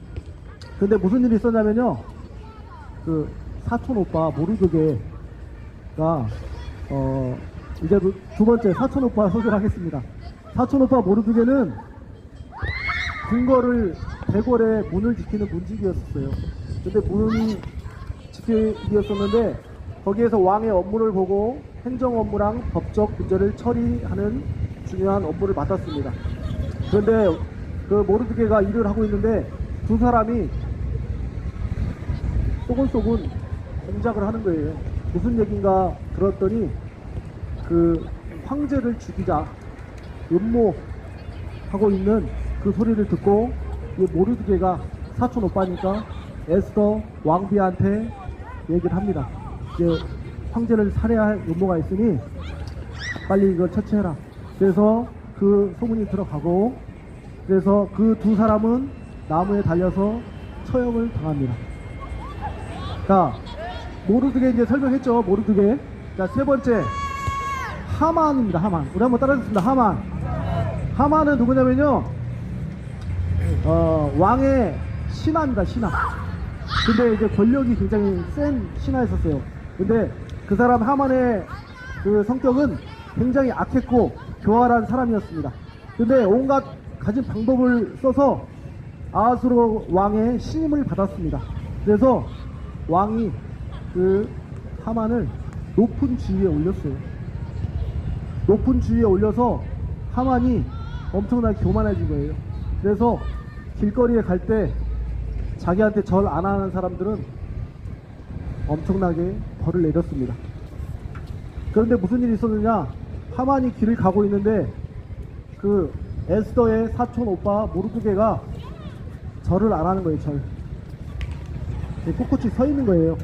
Speaker 1: 근데 무슨 일이 있었냐면요, 그 사촌 오빠 모르드게가 이제 두 번째 사촌 오빠 소개를 하겠습니다. 사촌 오빠 모르드게는 궁궐을 대궐의 문을 지키는 문지기였었어요. 근데 문이 지키기였었는데 거기에서 왕의 업무를 보고 행정 업무랑 법적 문제를 처리하는 중요한 업무를 맡았습니다. 그런데 그 모르드게가 일을 하고 있는데 두 사람이 쏘곤쏘곤 공작을 하는 거예요. 무슨 얘기인가 들었더니 그 황제를 죽이자 음모하고 있는 그 소리를 듣고 이 모르드게가 사촌 오빠니까 에스더 왕비한테 얘기를 합니다. 이제 황제를 살해할 음모가 있으니 빨리 이걸 처치해라. 그래서 그 소문이 들어가고, 그래서 그 두 사람은 나무에 달려서 처형을 당합니다. 자, 모르드게 이제 설명했죠. 모르드게. 자, 세 번째 하만입니다. 하만. 우리 한번 따라하겠습니다. 하만. 하만은 누구냐면요, 왕의 신하입니다. 신하. 근데 이제 권력이 굉장히 센 신하였었어요. 근데 그 사람 하만의 그 성격은 굉장히 악했고 교활한 사람이었습니다. 근데 온갖 가진 방법을 써서 아하수로 왕의 신임을 받았습니다. 그래서 왕이 그 하만을 높은 지위에 올렸어요. 높은 지위에 올려서 하만이 엄청나게 교만해진 거예요. 그래서 길거리에 갈 때 자기한테 절 안 하는 사람들은 엄청나게 벌을 내렸습니다. 그런데 무슨 일이 있었느냐, 하만이 길을 가고 있는데 그 에스더의 사촌 오빠 모르드게가 절을 안 하는 거예요. 절. 꿋꿋이 서 있는 거예요.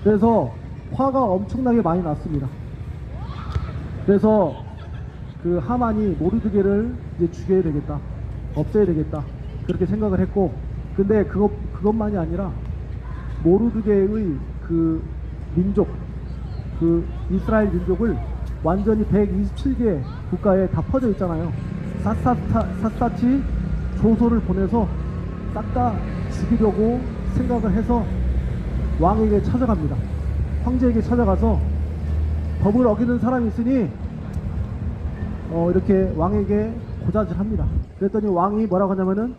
Speaker 1: 그래서 화가 엄청나게 많이 났습니다. 그래서 그 하만이 모르드게를 이제 죽여야 되겠다, 없애야 되겠다, 그렇게 생각을 했고, 근데 그것만이 아니라 모르드게의 그 민족, 그 이스라엘 민족을 완전히 127개 국가에 다 퍼져 있잖아요. 샅샅이 조소를 보내서 싹 다 죽이려고 생각을 해서 왕에게 찾아갑니다. 황제에게 찾아가서 법을 어기는 사람이 있으니 이렇게 왕에게 고자질합니다. 그랬더니 왕이 뭐라고 하냐면은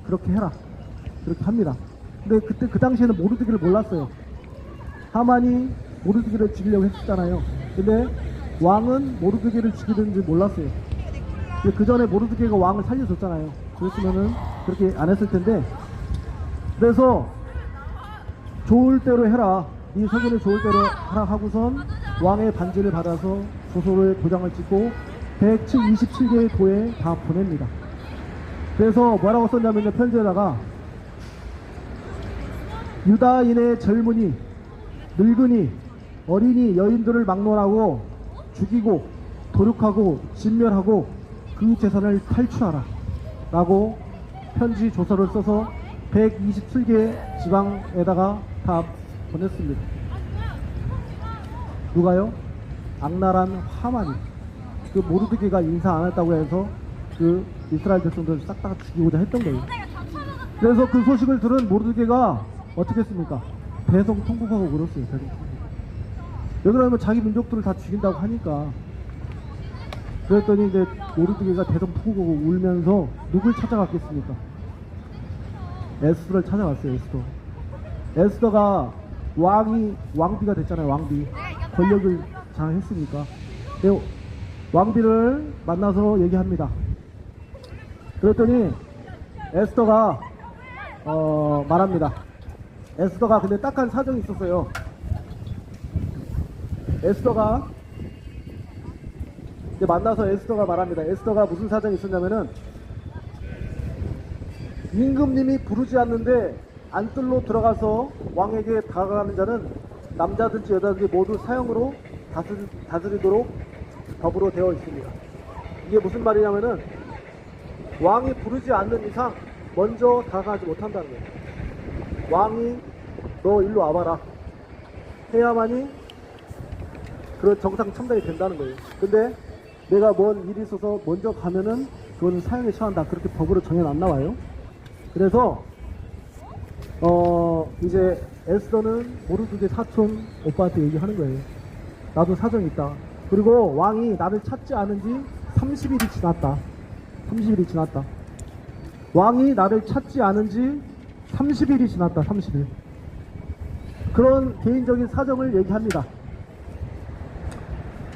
Speaker 1: 그렇게 해라, 그렇게 합니다. 근데 그때 그 당시에는 모르드게를 몰랐어요. 하만이 모르드게를 죽이려고 했었잖아요. 근데 왕은 모르드게를 죽이는지 몰랐어요. 그 전에 모르드게가 왕을 살려줬잖아요. 그랬으면은 그렇게 안 했을 텐데, 그래서 좋을 대로 해라, 네 서기는 좋을 대로 하라 하고선 왕의 반지를 받아서 조소를 도장을 찍고 127개의 도에 다 보냅니다. 그래서 뭐라고 썼냐면요, 편지에다가 유다인의 젊은이, 늙은이, 어린이, 여인들을 막론하고 죽이고 도륙하고 진멸하고 그 재산을 탈취하라 라고 편지 조서를 써서 127개 지방에다가 다 보냈습니다. 누가요? 악랄한 하만이, 그 모르드게가 인사 안 했다고 해서 그 이스라엘 백성들을 싹 다 죽이고자 했던 거예요. 그래서 그 소식을 들은 모르드게가 어떻게 했습니까? 대성통곡하고 울었어요. 왜 그러냐면 자기 민족들을 다 죽인다고 하니까. 그랬더니 이제 모르드게가 대성통곡하고 울면서 누굴 찾아갔겠습니까? 에스더를 찾아갔어요. 에스더가 왕비가 됐잖아요. 왕비, 권력을 장악했으니까. 왕비를 만나서 얘기합니다. 그랬더니 에스더가 말합니다. 에스더가 근데 딱한 사정이 있었어요. 에스더가 이제 만나서 에스더가 말합니다. 에스더가 무슨 사정이 있었냐면은, 임금님이 부르지 않는데 안뜰로 들어가서 왕에게 다가가는 자는 남자든지 여자든지 모두 사형으로 다스리도록 법으로 되어 있습니다. 이게 무슨 말이냐면은, 왕이 부르지 않는 이상 먼저 다가가지 못한다는 거예요. 왕이 너 일로 와봐라 해야만이 그런 정상 첨단이 된다는 거예요. 근데 내가 뭔 일이 있어서 먼저 가면은 그거는 사형에 처한다, 그렇게 법으로 정해 안 나와요. 그래서 이제 에스더는 모르드게 사촌 오빠한테 얘기하는 거예요. 나도 사정이 있다. 그리고 왕이 나를 찾지 않은 지 30일이 지났다. 30일이 지났다. 왕이 나를 찾지 않은 지 30일이 지났다. 30일. 그런 개인적인 사정을 얘기합니다.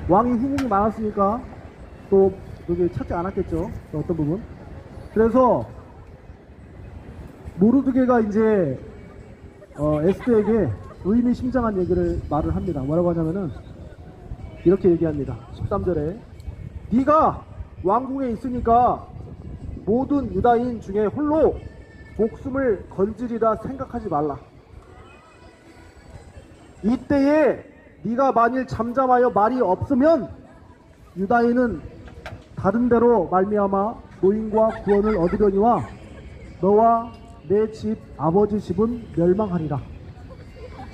Speaker 1: 왕이 후궁이 많았으니까 또 여기 찾지 않았겠죠. 어떤 부분. 그래서 모르드게가 이제 에스더에게 의미심장한 말을 합니다. 뭐라고 하냐면은 이렇게 얘기합니다. 13절에 네가 왕궁에 있으니까 모든 유다인 중에 홀로 목숨을 건지리라 생각하지 말라. 이때에 네가 만일 잠잠하여 말이 없으면 유다인은 다른 데로 말미암아 노임과 구원을 얻으려니와 너와 내 집 아버지 집은 멸망하리라.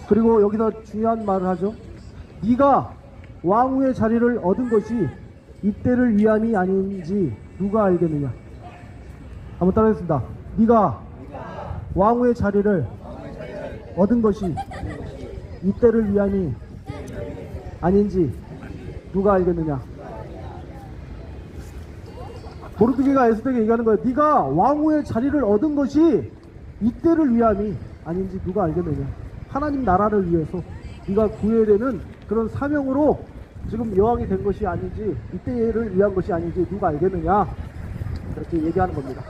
Speaker 1: 그리고 여기서 중요한 말을 하죠. 네가 왕후의 자리를 얻은 것이 이때를 위함이 아닌지 누가 알겠느냐. 한번 따라하겠습니다. 네가 왕후의 자리를 얻은 것이 이때를 위함이 아닌지 누가 알겠느냐. 모르드게가 에스더에게 얘기하는 거예요. 네가 왕후의 자리를 얻은 것이 이때를 위함이 아닌지 누가 알겠느냐. 하나님 나라를 위해서 네가 구해야 되는 그런 사명으로 지금 여왕이 된 것이 아닌지, 이때를 위한 것이 아닌지 누가 알겠느냐. 그렇게 얘기하는 겁니다.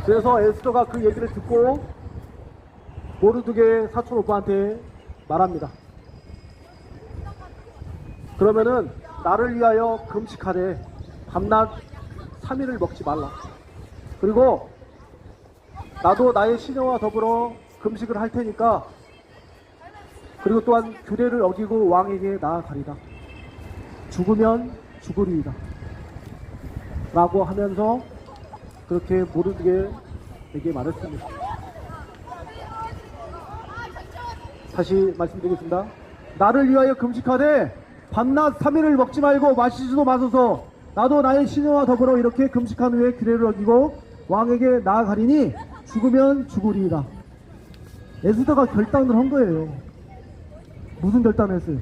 Speaker 1: 그래서 에스더가 그 얘기를 듣고 모르드게 사촌 오빠한테 말합니다. 그러면은 나를 위하여 금식하되 밤낮 3일을 먹지 말라. 그리고 나도 나의 시녀와 더불어 금식을 할 테니까, 그리고 또한 규례를 어기고 왕에게 나아가리다. 죽으면 죽으리이다. 라고 하면서 그렇게 모르드게에게 말했습니다. 다시 말씀드리겠습니다. 나를 위하여 금식하되 밤낮 3일을 먹지 말고 마시지도 마소서. 나도 나의 시녀와 더불어 이렇게 금식한 후에 규례를 어기고 왕에게 나아가리니 죽으면 죽으리이다. 에스더가 결단을 한 거예요. 무슨 결단을 했어요?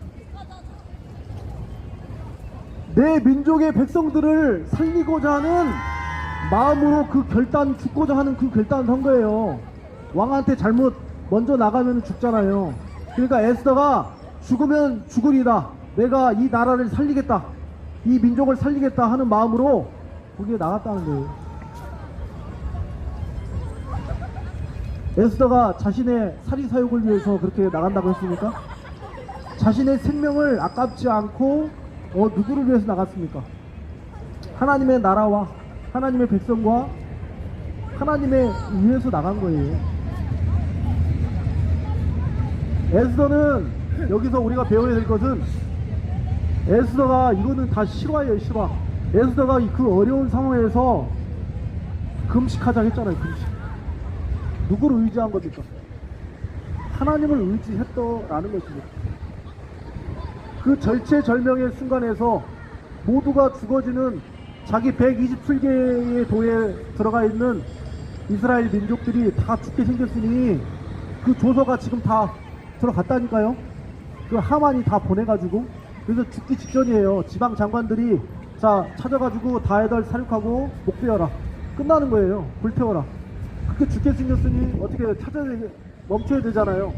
Speaker 1: 내 민족의 백성들을 살리고자 하는 마음으로 그 결단, 죽고자 하는 그 결단을 한 거예요. 왕한테 잘못 먼저 나가면 죽잖아요. 그러니까 에스더가 죽으면 죽으리다. 내가 이 나라를 살리겠다. 이 민족을 살리겠다 하는 마음으로 거기에 나갔다는 거예요. 에스더가 자신의 사리사욕을 위해서 그렇게 나간다고 했습니까? 자신의 생명을 아깝지 않고 누구를 위해서 나갔습니까? 하나님의 나라와 하나님의 백성과 하나님의 위해서 나간 거예요. 에스더는 여기서 우리가 배워야 될 것은, 에스더가 이거는 다 실화예요, 실화. 에스더가 그 어려운 상황에서 금식하자 했잖아요. 금식. 누구를 의지한 겁니까? 하나님을 의지했더라는 것입니다. 그 절체절명의 순간에서 모두가 죽어지는, 자기 127개의 도에 들어가 있는 이스라엘 민족들이 다 죽게 생겼으니 그 조서가 지금 다 들어갔다니까요. 그 하만이 다 보내가지고, 그래서 죽기 직전이에요. 지방 장관들이 자 찾아가지고 다에달 사륙하고 목베어라, 끝나는 거예요. 불태워라. 그렇게 죽게 생겼으니 어떻게 멈춰야 되잖아요.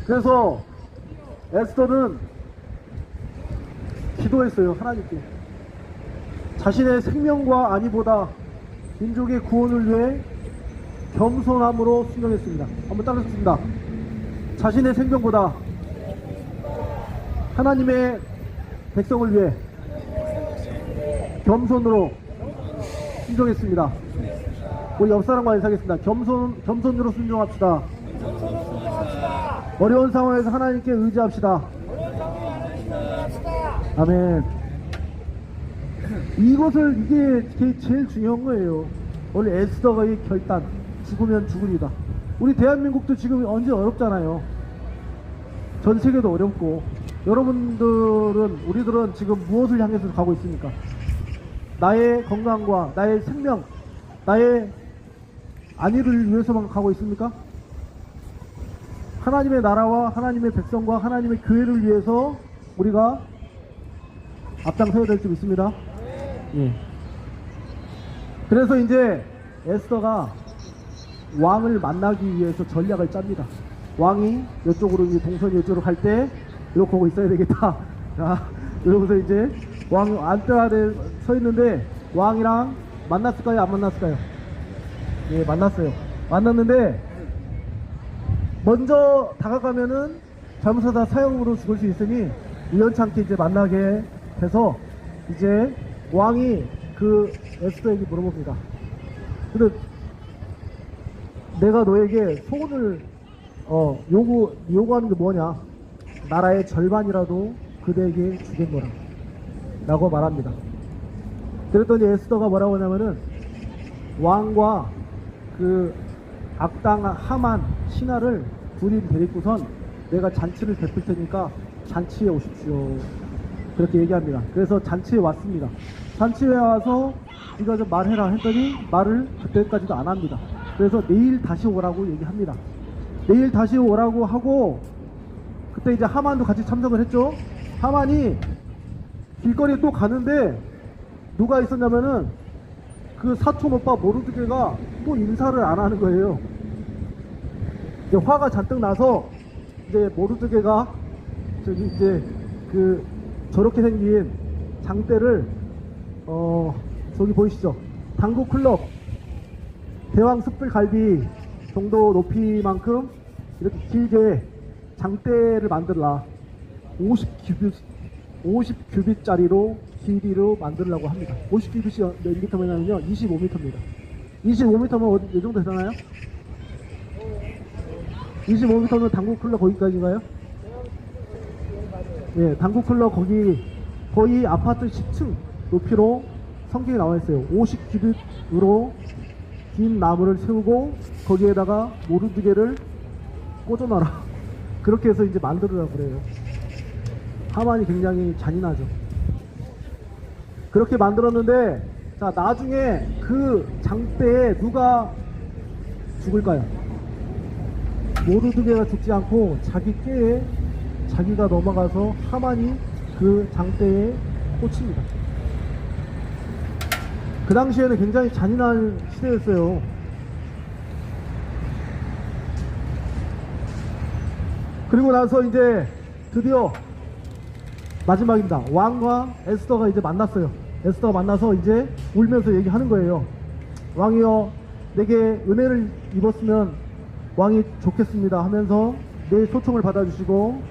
Speaker 1: 그래서 에스더는 기도했어요. 하나님께 자신의 생명과 안위보다 민족의 구원을 위해 겸손함으로 순종했습니다. 한번 따라했습니다. 자신의 생명보다 하나님의 백성을 위해 겸손으로 순종했습니다. 우리 옆사람과 인사하겠습니다. 겸손으로 순종합시다. 어려운 상황에서 하나님께 의지합시다. 아멘. 이게 제일 중요한 거예요. 원래 에스더의 결단, 죽으면 죽으리다. 우리 대한민국도 지금 언제 어렵잖아요. 전 세계도 어렵고. 우리들은 지금 무엇을 향해서 가고 있습니까? 나의 건강과 나의 생명, 나의 안위를 위해서만 가고 있습니까? 하나님의 나라와 하나님의 백성과 하나님의 교회를 위해서 우리가 앞장서야 될 줄 믿습니다. 예. 그래서 이제 에스더가 왕을 만나기 위해서 전략을 짭니다. 왕이 이쪽으로, 동선이 이쪽으로 갈 때 이렇게 보고 있어야 되겠다. 자, 이러면서 이제 왕 안뜰아래 서 있는데, 왕이랑 만났을까요? 안 만났을까요? 예, 만났어요. 만났는데 먼저 다가가면은 잘못하다 사형으로 죽을 수 있으니 우연찮게 이제 만나게 돼서 이제 왕이 그 에스더에게 물어봅니다. 근데 내가 너에게 소원을 요구하는 게 뭐냐? 나라의 절반이라도 그대에게 주겠노라 라고 말합니다. 그랬더니 에스더가 뭐라고 하냐면은, 왕과 그 악당 하만 신하를 둘이 데리고선 내가 잔치를 베풀 테니까 잔치에 오십시오. 그렇게 얘기합니다. 그래서 잔치에 왔습니다. 잔치에 와서 네가 좀 말해라 했더니 말을 그때까지도 안 합니다. 그래서 내일 다시 오라고 얘기합니다. 내일 다시 오라고 하고, 그때 이제 하만도 같이 참석을 했죠. 하만이 길거리에 또 가는데 누가 있었냐면은 그 사촌 오빠 모르드게가 또 인사를 안 하는 거예요. 이제 화가 잔뜩 나서 이제 모르드게가 저렇게 생긴 장대를 저기 보이시죠? 당구 클럽 대왕 숯불갈비 정도 높이만큼 이렇게 길게 장대를 만들라. 50규빗짜리로 길이로 만들려고 합니다. 50규빗이 몇 미터냐면요 25m입니다. 25m면 어디 이 정도 되나요? 25m면 당구 쿨러 거기까지인가요? 예, 당구 쿨러 거기 거의 아파트 10층 높이로 성경에 나와 있어요. 50규빗으로 긴 나무를 세우고 거기에다가 모루두개를 꽂아놔라. 그렇게 해서 이제 만들으라고 그래요. 하만이 굉장히 잔인하죠. 그렇게 만들었는데, 자, 나중에 그 장대에 누가 죽을까요? 모루두개가 죽지 않고 자기 꾀에 자기가 넘어가서 하만이 그 장대에 꽂힙니다. 그 당시에는 굉장히 잔인한 시대였어요. 그리고 나서 이제 드디어 마지막입니다. 왕과 에스더가 이제 만났어요. 에스더가 만나서 이제 울면서 얘기하는 거예요. 왕이여, 내게 은혜를 입었으면 왕이 좋겠습니다 하면서 내 소총을 받아주시고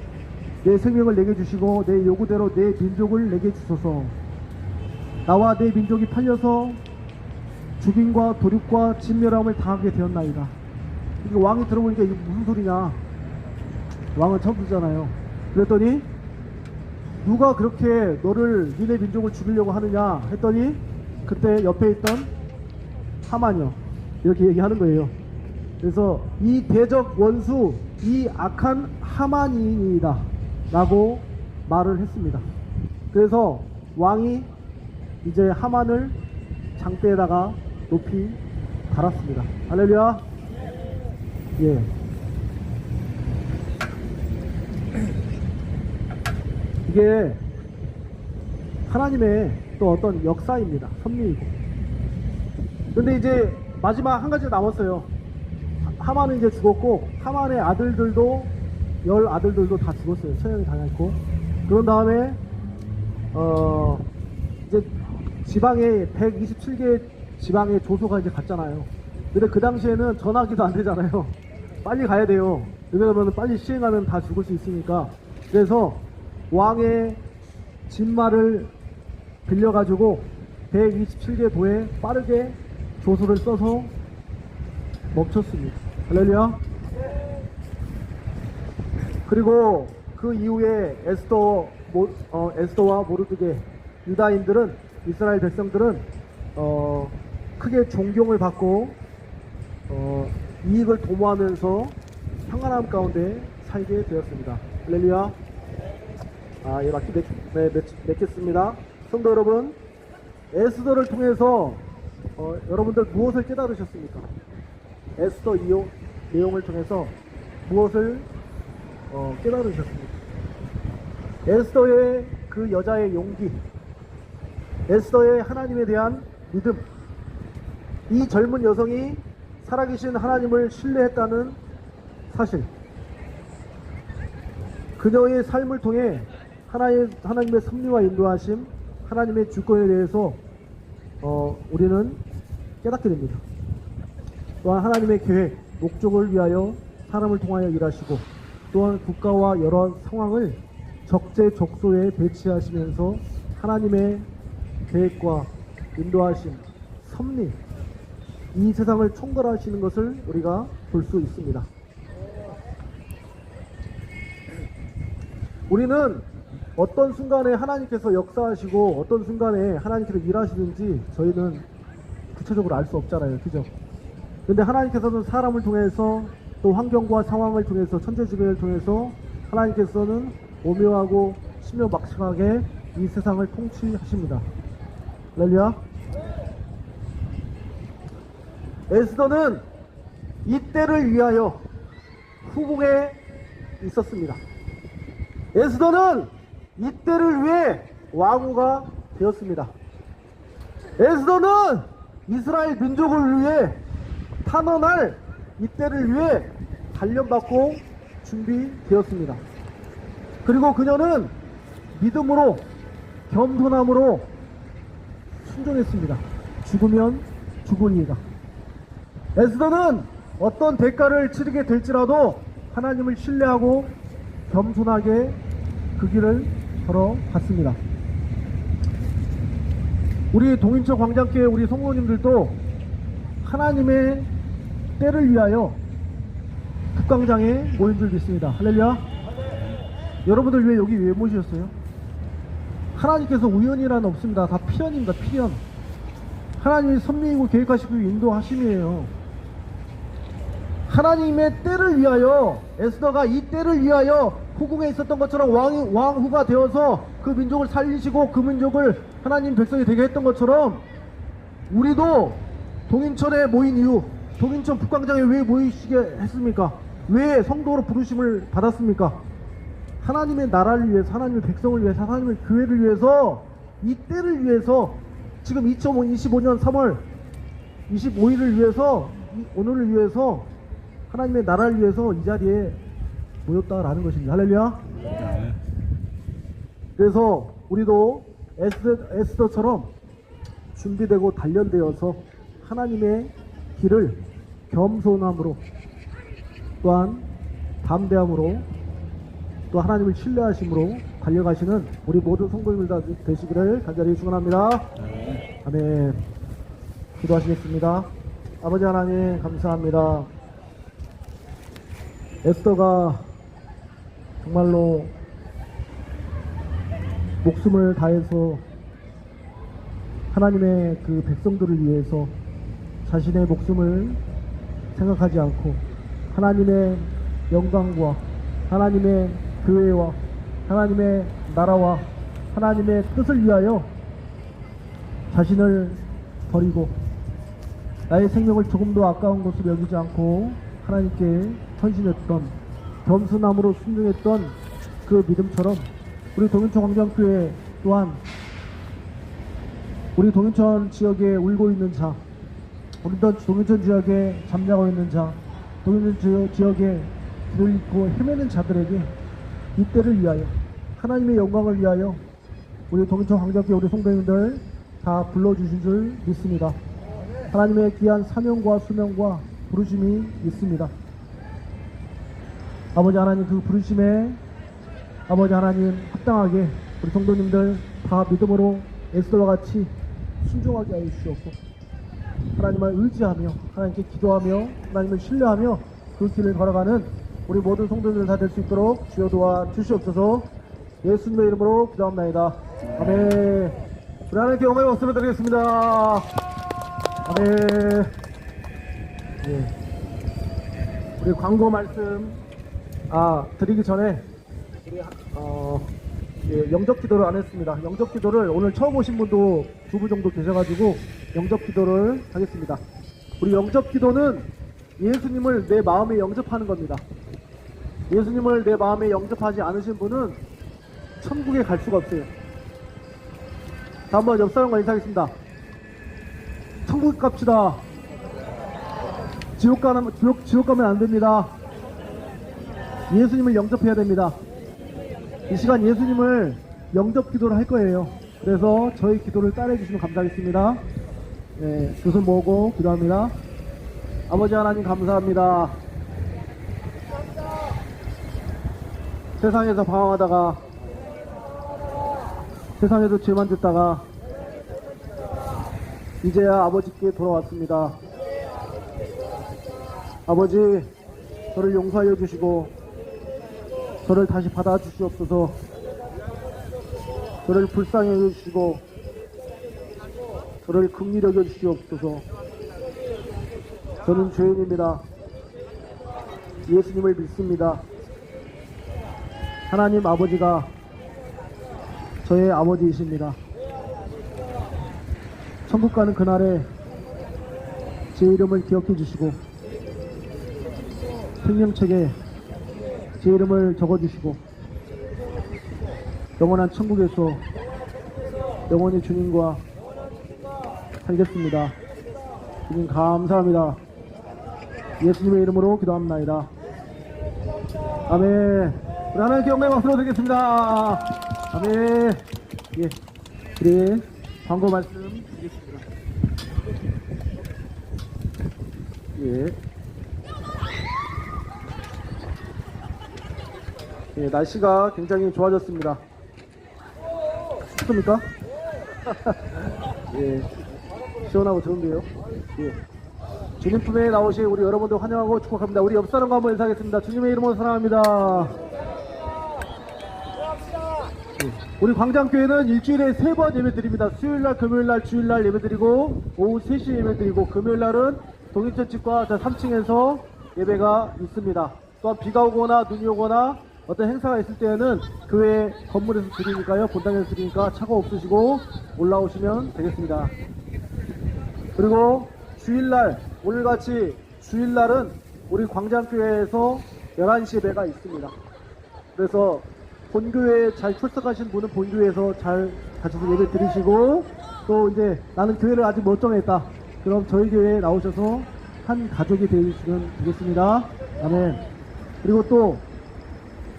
Speaker 1: 내 생명을 내게 주시고 내 요구대로 내 민족을 내게 주소서. 나와 내 민족이 팔려서 죽임과 도륙과 진멸함을 당하게 되었나이다. 이게 왕이 들어보니까 이게 무슨 소리냐. 왕은 처음 듣잖아요. 그랬더니 누가 그렇게 너를 니네 민족을 죽이려고 하느냐 했더니 그때 옆에 있던 하만이요. 이렇게 얘기하는 거예요. 그래서 이 대적 원수 이 악한 하만이다 라고 말을 했습니다. 그래서 왕이 이제 하만을 장대에다가 높이 달았습니다. 할렐루야. 예. 이게 하나님의 또 어떤 역사입니다. 섭리이고. 근데 이제 마지막 한 가지가 남았어요. 하만은 이제 죽었고 하만의 아들들도 10 아들들도 다 죽었어요. 처형이 당했고. 그런 다음에 이제 지방에 127개 지방의 조소가 이제 갔잖아요. 근데 그 당시에는 전화기도 안 되잖아요. 빨리 가야 돼요. 왜냐면 빨리 시행하면 다 죽을 수 있으니까. 그래서 왕의 진말을 빌려가지고 127개 도에 빠르게 조소를 써서 멈췄습니다. 할렐루야. 그리고 그 이후에 에스더와 모르드게 유다인들은 이스라엘 백성들은 크게 존경을 받고 이익을 도모하면서 평안함 가운데 살게 되었습니다. 할렐루야. 예, 맺겠습니다. 성도 여러분, 에스더를 통해서 여러분들 무엇을 깨달으셨습니까? 에스더 내용을 통해서 무엇을 깨달으셨습니까? 에스더의 그 여자의 용기, 에스더의 하나님에 대한 믿음, 이 젊은 여성이 살아계신 하나님을 신뢰했다는 사실, 그녀의 삶을 통해 하나님의 섭리와 인도하심, 하나님의 주권에 대해서 우리는 깨닫게 됩니다. 또한 하나님의 계획, 목적을 위하여 사람을 통하여 일하시고 또한 국가와 여러 상황을 적재적소에 배치하시면서 하나님의 계획과 인도하심, 섭리, 이 세상을 총괄하시는 것을 우리가 볼 수 있습니다. 우리는 어떤 순간에 하나님께서 역사하시고 어떤 순간에 하나님께서 일하시는지 저희는 구체적으로 알 수 없잖아요. 그죠? 근데 하나님께서는 사람을 통해서 또 환경과 상황을 통해서 천재지변을 통해서 하나님께서는 오묘하고 신묘막측하게 이 세상을 통치하십니다. 할렐루야. 에스더는 이때를 위하여 후궁에 있었습니다. 에스더는 이때를 위해 왕후가 되었습니다. 에스더는 이스라엘 민족을 위해 탄원할 이때를 위해 단련받고 준비되었습니다. 그리고 그녀는 믿음으로 겸손함으로 순종했습니다. 죽으면 죽으리이다. 에스더는 어떤 대가를 치르게 될지라도 하나님을 신뢰하고 겸손하게 그 길을 걸어갔습니다. 우리 동인천 광장교회 우리 성도님들도 하나님의 때를 위하여 북광장에 모임들 믿습니다. 할렐루야. 여러분들 왜 여기 왜 모셨어요? 하나님께서 우연이란 없습니다. 다 필연입니다. 필연. 하나님이 선명이고 계획하시고 인도하심이에요. 하나님의 때를 위하여, 에스더가 이 때를 위하여 후궁에 있었던 것처럼 왕후가 되어서 그 민족을 살리시고 그 민족을 하나님 백성이 되게 했던 것처럼 우리도 동인천에 모인 이유, 동인천 북광장에 왜 모이시게 했습니까? 왜 성도로 부르심을 받았습니까? 하나님의 나라를 위해서, 하나님의 백성을 위해서, 하나님의 교회를 위해서, 이 때를 위해서, 지금 2025년 3월 25일을 위해서, 오늘을 위해서, 하나님의 나라를 위해서 이 자리에 모였다라는 것입니다. 할렐루야. 그래서 우리도 에스더처럼 준비되고 단련되어서 하나님의 길을 겸손함으로, 또한 담대함으로, 또 하나님을 신뢰하심으로 달려가시는 우리 모든 성도님들 다 되시기를 간절히 축원합니다. 아멘. 기도하시겠습니다. 아버지 하나님 감사합니다. 에스더가 정말로 목숨을 다해서 하나님의 그 백성들을 위해서 자신의 목숨을 생각하지 않고 하나님의 영광과 하나님의 교회와 하나님의 나라와 하나님의 뜻을 위하여 자신을 버리고 나의 생명을 조금도 아까운 것으로 여기지 않고 하나님께 헌신했던, 겸손함으로 순종했던 그 믿음처럼 우리 동인천 광장교회 또한 우리 동인천 지역에 울고 있는 자, 우리 동인천 지역에 잠자고 있는 자, 동인천 지역에 길을 잃고 헤매는 자들에게 이 때를 위하여, 하나님의 영광을 위하여 우리 동인천 광장교회 우리 성도님들 다 불러주신 줄 믿습니다. 하나님의 귀한 사명과 수명과 부르심이 있습니다. 아버지 하나님, 그 부르심에 아버지 하나님 합당하게 우리 성도님들 다 믿음으로 에스더와 같이 순종하게 하여 주시옵고, 하나님을 의지하며 하나님께 기도하며 하나님을 신뢰하며 그 길을 걸어가는 우리 모든 성도들 다 될 수 있도록 주여 도와 주시옵소서. 예수님의 이름으로 기도합나이다. 아멘. 우리 하나님께 영광의 박수를 드리겠습니다. 아멘. 예. 우리 광고 말씀 드리기 전에 우리 영접 기도를 안 했습니다. 영접 기도를 오늘 처음 오신 분도 2분 정도 계셔가지고 영접 기도를 하겠습니다. 우리 영접 기도는 예수님을 내 마음에 영접하는 겁니다. 예수님을 내 마음에 영접하지 않으신 분은 천국에 갈 수가 없어요. 자, 한번 옆 사람과 인사하겠습니다. 천국 갑시다. 지옥 가면 안 됩니다. 예수님을 영접해야 됩니다. 이 시간 예수님을 영접 기도를 할 거예요. 그래서 저희 기도를 따라해 주시면 감사하겠습니다. 네, 두 손 모으고 기도합니다. 아버지 하나님 감사합니다. 세상에서 방황하다가, 세상에서 죄만 짓다가 이제야 아버지께 돌아왔습니다. 아버지, 저를 용서하여 주시고 저를 다시 받아주시옵소서. 저를 불쌍히 여겨주시고 저를 긍휼히 여겨주시옵소서. 저는 죄인입니다. 예수님을 믿습니다. 하나님 아버지가 저의 아버지이십니다. 천국 가는 그날에 제 이름을 기억해 주시고 생명책에 제 이름을 적어주시고 영원한 천국에서 영원히 주님과 살겠습니다. 주님 감사합니다. 예수님의 이름으로 기도합나이다. 아멘. 우리 하나님께 영광의 박수로 드리겠습니다. 아멘. 예, 우리 광고 말씀 드리겠습니다. 예. 예, 날씨가 굉장히 좋아졌습니다. 춥습니까? 예, 시원하고 좋은데요. 예. 주님 품에 나오신 우리 여러분들 환영하고 축복합니다. 우리 옆 사람과 한번 인사하겠습니다. 주님의 이름으로 사랑합니다. 예. 우리 광장교회는 일주일에 3번 예배 드립니다. 수요일날, 금요일날, 주일날 예배 드리고 오후 3시에 예배 드리고 금요일날은 동인천집과 3층에서 예배가 있습니다. 또한 비가 오거나 눈이 오거나 어떤 행사가 있을 때에는 교회 건물에서 드리니까요. 본당에서 드리니까 차가 없으시고 올라오시면 되겠습니다. 그리고 주일날, 오늘같이 주일날은 우리 광장교회에서 11시 예배가 있습니다. 그래서 본교회에 잘 출석하신 분은 본교회에서 잘 가셔서 예배 드리시고, 또 이제 나는 교회를 아직 못 정했다, 그럼 저희 교회에 나오셔서 한 가족이 되시면 되겠습니다. 아멘. 그리고 또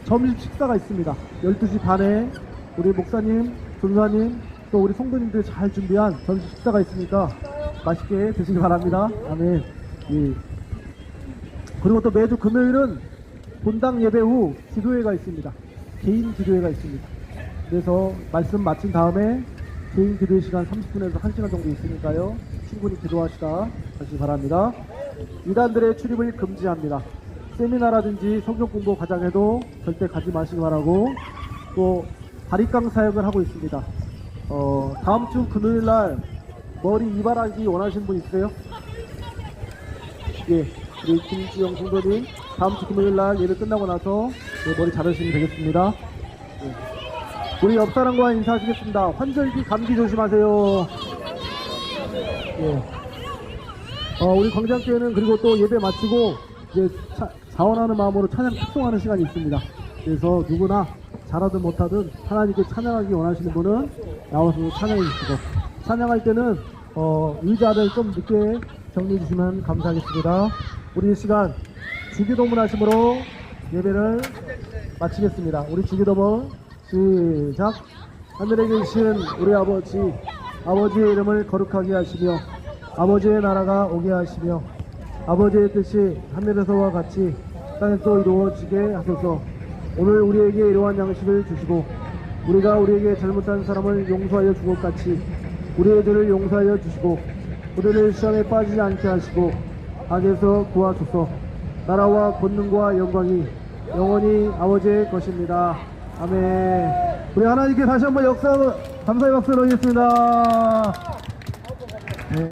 Speaker 1: 점심 식사가 있습니다. 12시 반에 우리 목사님, 전사님, 또 우리 성도님들 잘 준비한 점심 식사가 있으니까 맛있게 드시기 바랍니다. 아멘. 예. 그리고 또 매주 금요일은 본당 예배 후 기도회가 있습니다. 개인 기도회가 있습니다. 그래서 말씀 마친 다음에 개인 기도회 시간 30분에서 1시간 정도 있으니까요. 충분히 기도하시다 하시기 바랍니다. 이단들의 출입을 금지합니다. 세미나라든지 성경 공부 과장에도 절대 가지 마시기 바라고, 또 바리깡 사역을 하고 있습니다. 다음 주 금요일날 머리 이발하기 원하시는 분 있으세요? 예, 우리 김주영 성도님 다음 주 금요일날 예배 끝나고 나서 머리 자르시면 되겠습니다. 예. 우리 옆 사람과 인사하시겠습니다. 환절기 감기 조심하세요. 예. 우리 광장교회는 그리고 또 예배 마치고 이제 자원하는 마음으로 찬양 축송하는 시간이 있습니다. 그래서 누구나 잘하든 못하든 하나님께 찬양하기 원하시는 분은 나와서 찬양해 주시고, 찬양할 때는 의자를 좀 늦게 정리해 주시면 감사하겠습니다. 우리 이 시간 주기도문 하심으로 예배를 마치겠습니다. 우리 주기도문 시작. 하늘에 계신 우리 아버지, 아버지의 이름을 거룩하게 하시며 아버지의 나라가 오게 하시며 아버지의 뜻이 하늘에서와 같이 땅에서 이루어지게 하소서. 오늘 우리에게 이러한 양식을 주시고 우리가 우리에게 잘못한 사람을 용서하여 준 것 같이 우리의 죄를 용서하여 주시고 우리를 시험에 빠지지 않게 하시고 악에서 구하소서. 나라와 권능과 영광이 영원히 아버지의 것입니다. 아멘. 우리 하나님께 다시 한번 역사 감사의 박수를 올리겠습니다.